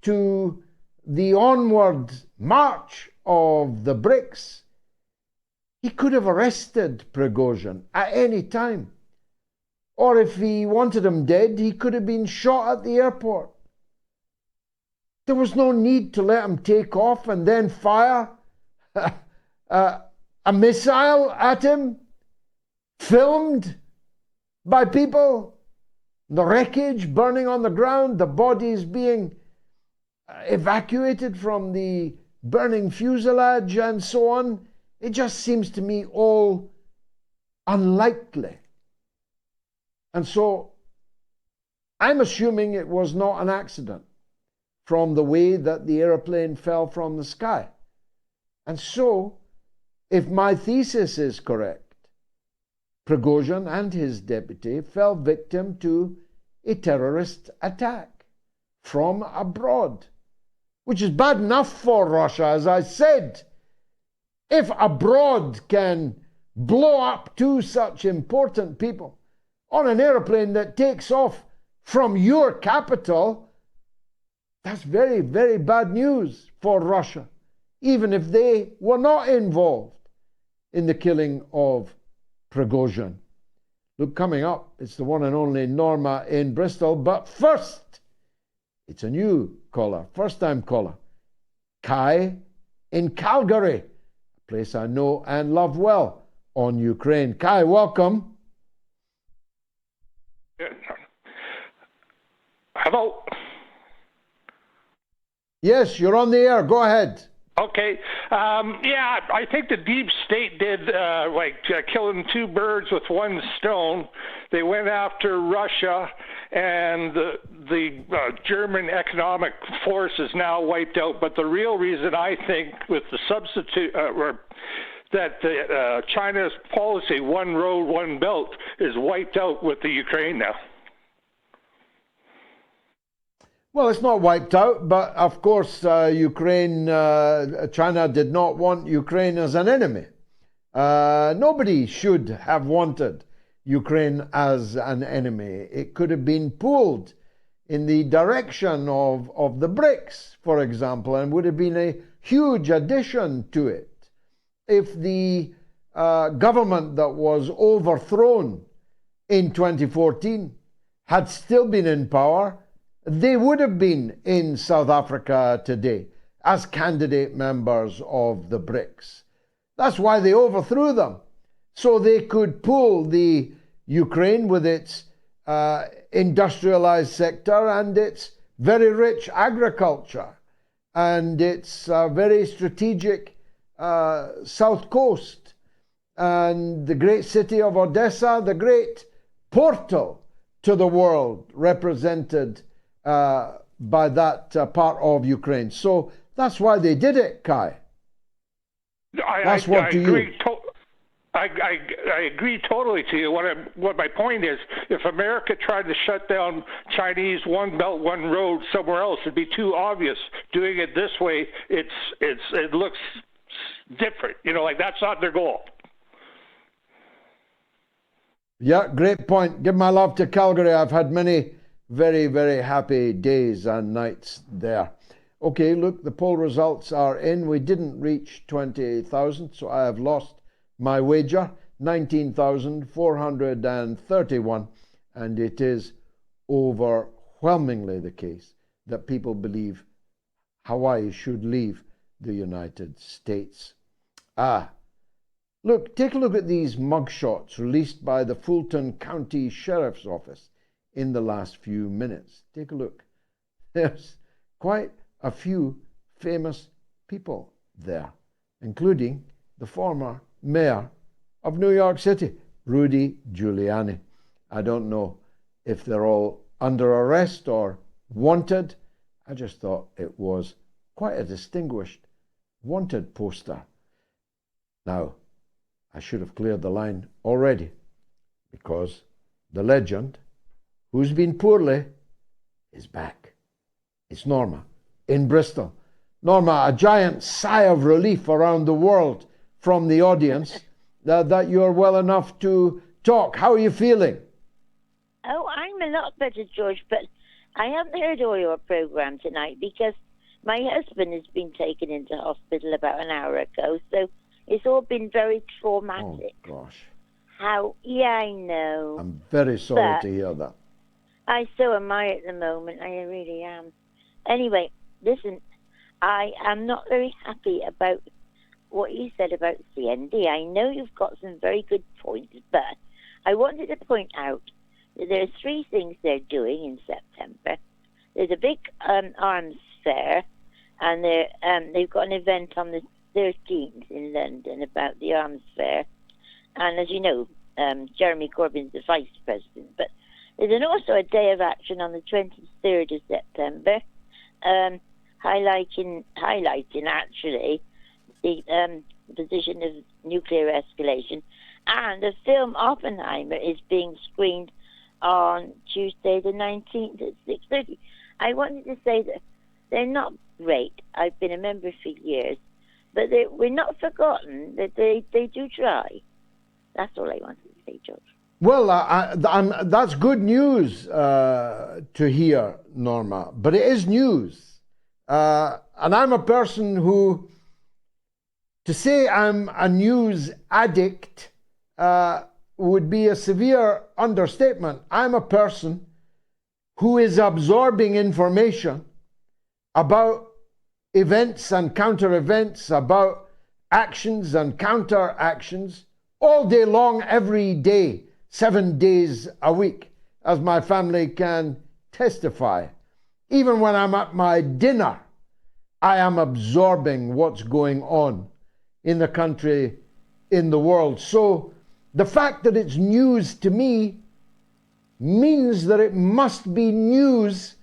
to the onward march of the BRICS. He could have arrested Prigozhin at any time. Or if he wanted him dead, he could have been shot at the airport. There was no need to let him take off and then fire a missile at him, filmed by people, the wreckage burning on the ground, the bodies being evacuated from the burning fuselage and so on. It just seems to me all unlikely. And so I'm assuming it was not an accident from the way that the airplane fell from the sky. And so, if my thesis is correct, Prigozhin and his deputy fell victim to a terrorist attack from abroad, which is bad enough for Russia, as I said. If abroad can blow up two such important people on an airplane that takes off from your capital, that's very, very bad news for Russia, even if they were not involved in the killing of Prigozhin. Look, coming up, it's the one and only Norma in Bristol, but first, it's a new caller, first-time caller, Kai in Calgary, a place I know and love well on Ukraine. Kai, welcome. Hello? Yes, you're on the air. Go ahead. Okay. Yeah, I think the deep state did killing two birds with one stone. They went after Russia, and the German economic force is now wiped out. But the real reason, I think, with the substitute, that China's policy, one road, one belt, is wiped out with the Ukraine now. Well, it's not wiped out, but of course, China did not want Ukraine as an enemy. Nobody should have wanted Ukraine as an enemy. It could have been pulled in the direction of the BRICS, for example, and would have been a huge addition to it. If the government that was overthrown in 2014 had still been in power, they would have been in South Africa today as candidate members of the BRICS. That's why they overthrew them, so they could pull the Ukraine with its industrialized sector and its very rich agriculture and its very strategic south coast and the great city of Odessa, the great portal to the world represented by that part of Ukraine. So that's why they did it, Kai. I agree totally to you. What my point is, if America tried to shut down Chinese one belt, one road somewhere else, it'd be too obvious. Doing it this way, it looks different. That's not their goal. Yeah, great point. Give my love to Calgary. I've had many very, very happy days and nights there. Okay, look, the poll results are in. We didn't reach 20,000, so I have lost my wager, 19,431, and it is overwhelmingly the case that people believe Hawaii should leave the United States. Look, take a look at these mugshots released by the Fulton County Sheriff's Office in the last few minutes. Take a look. There's quite a few famous people there, including the former mayor of New York City, Rudy Giuliani. I don't know if they're all under arrest or wanted. I just thought it was quite a distinguished wanted poster. Now, I should have cleared the line already, because the legend, who's been poorly, is back. It's Norma in Bristol. Norma, a giant sigh of relief around the world from the audience that you're well enough to talk. How are you feeling? Oh, I'm a lot better, George, but I haven't heard all your program tonight because my husband has been taken into hospital about an hour ago, so it's all been very traumatic. Oh, gosh. Yeah, I know. I'm very sorry but to hear that. So am I at the moment. I really am. Anyway, listen, I am not very happy about what you said about CND. I know you've got some very good points, but I wanted to point out that there are three things they're doing in September. There's a big arms fair, and they've got an event on the 13th in London about the arms fair. And as you know, Jeremy Corbyn's the vice president. But there's also a day of action on the 23rd of September, highlighting actually the position of nuclear escalation. And the film Oppenheimer is being screened on Tuesday the 19th at 6:30. I wanted to say that they're not great. I've been a member for years, but we're not forgotten that they do try. That's all I wanted to say, George. Well, that's good news to hear, Norma, but it is news. And I'm a person who, to say I'm a news addict would be a severe understatement. I'm a person who is absorbing information about events and counter-events, about actions and counter-actions, all day long, every day, 7 days a week, as my family can testify. Even when I'm at my dinner, I am absorbing what's going on in the country, in the world. So the fact that it's news to me means that it must be news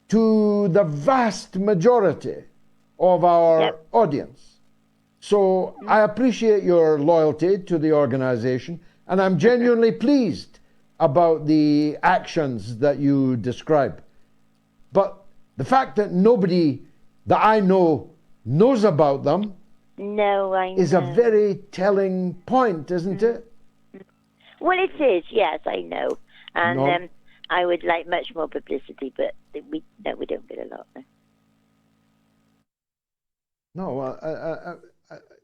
to the vast majority of our audience. So I appreciate your loyalty to the organization, and I'm genuinely pleased about the actions that you describe. But the fact that nobody that I know knows about them is a very telling point, isn't it? Well, it is, yes, I know. And I would like much more publicity, but we don't get a lot. No,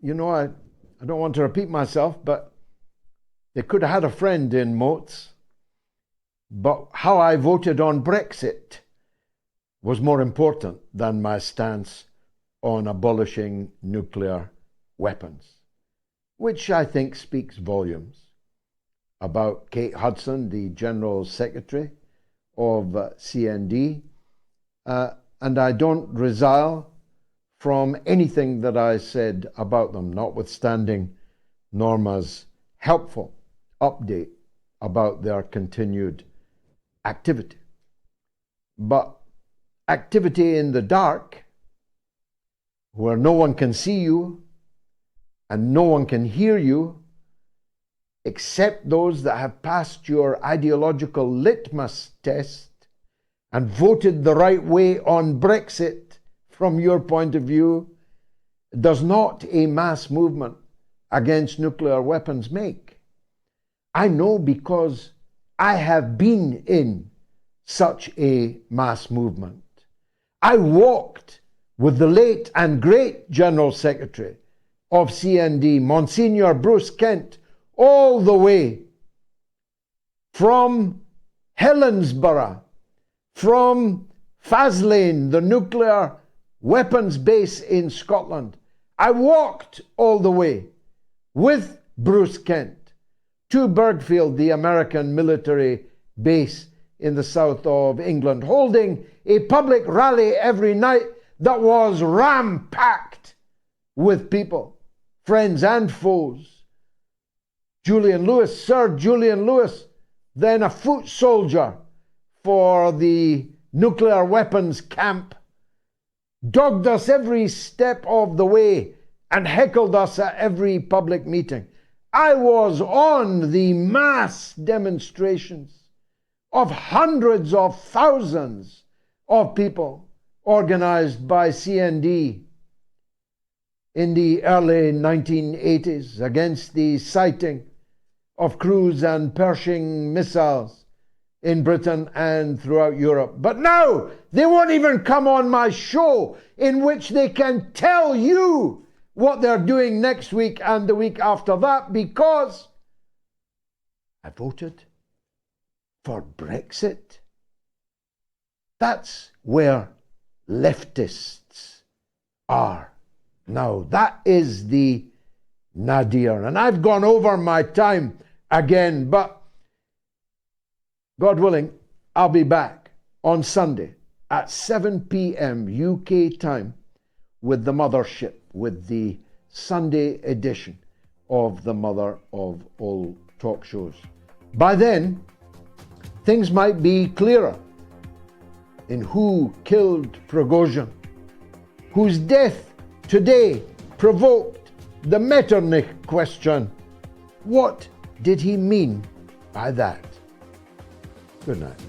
you know, I don't want to repeat myself, but they could have had a friend in MOATS. But how I voted on Brexit was more important than my stance on abolishing nuclear weapons, which I think speaks volumes about Kate Hudson, the General Secretary of CND, and I don't resile from anything that I said about them, notwithstanding Norma's helpful update about their continued activity. But activity in the dark, where no one can see you and no one can hear you, except those that have passed your ideological litmus test and voted the right way on Brexit from your point of view, does not a mass movement against nuclear weapons make. I know because I have been in such a mass movement. I walked with the late and great General Secretary of CND, Monsignor Bruce Kent, all the way from Helensburgh, from Faslane, the nuclear weapons base in Scotland. I walked all the way with Bruce Kent to Burgfield, the American military base in the south of England, holding a public rally every night that was ram-packed with people, friends and foes. Julian Lewis, Sir Julian Lewis, then a foot soldier for the nuclear weapons camp, dogged us every step of the way and heckled us at every public meeting. I was on the mass demonstrations of hundreds of thousands of people organized by CND in the early 1980s against the sighting of cruise and Pershing missiles in Britain and throughout Europe. But now they won't even come on my show in which they can tell you what they're doing next week and the week after that, because I voted for Brexit. That's where leftists are now. That is the nadir. And I've gone over my time again, but God willing, I'll be back on Sunday at 7 p.m. UK time with the mothership, with the Sunday edition of the mother of all talk shows. By then, things might be clearer in who killed Prigozhin, whose death today provoked the Metternich question. What did he mean by that? Good night.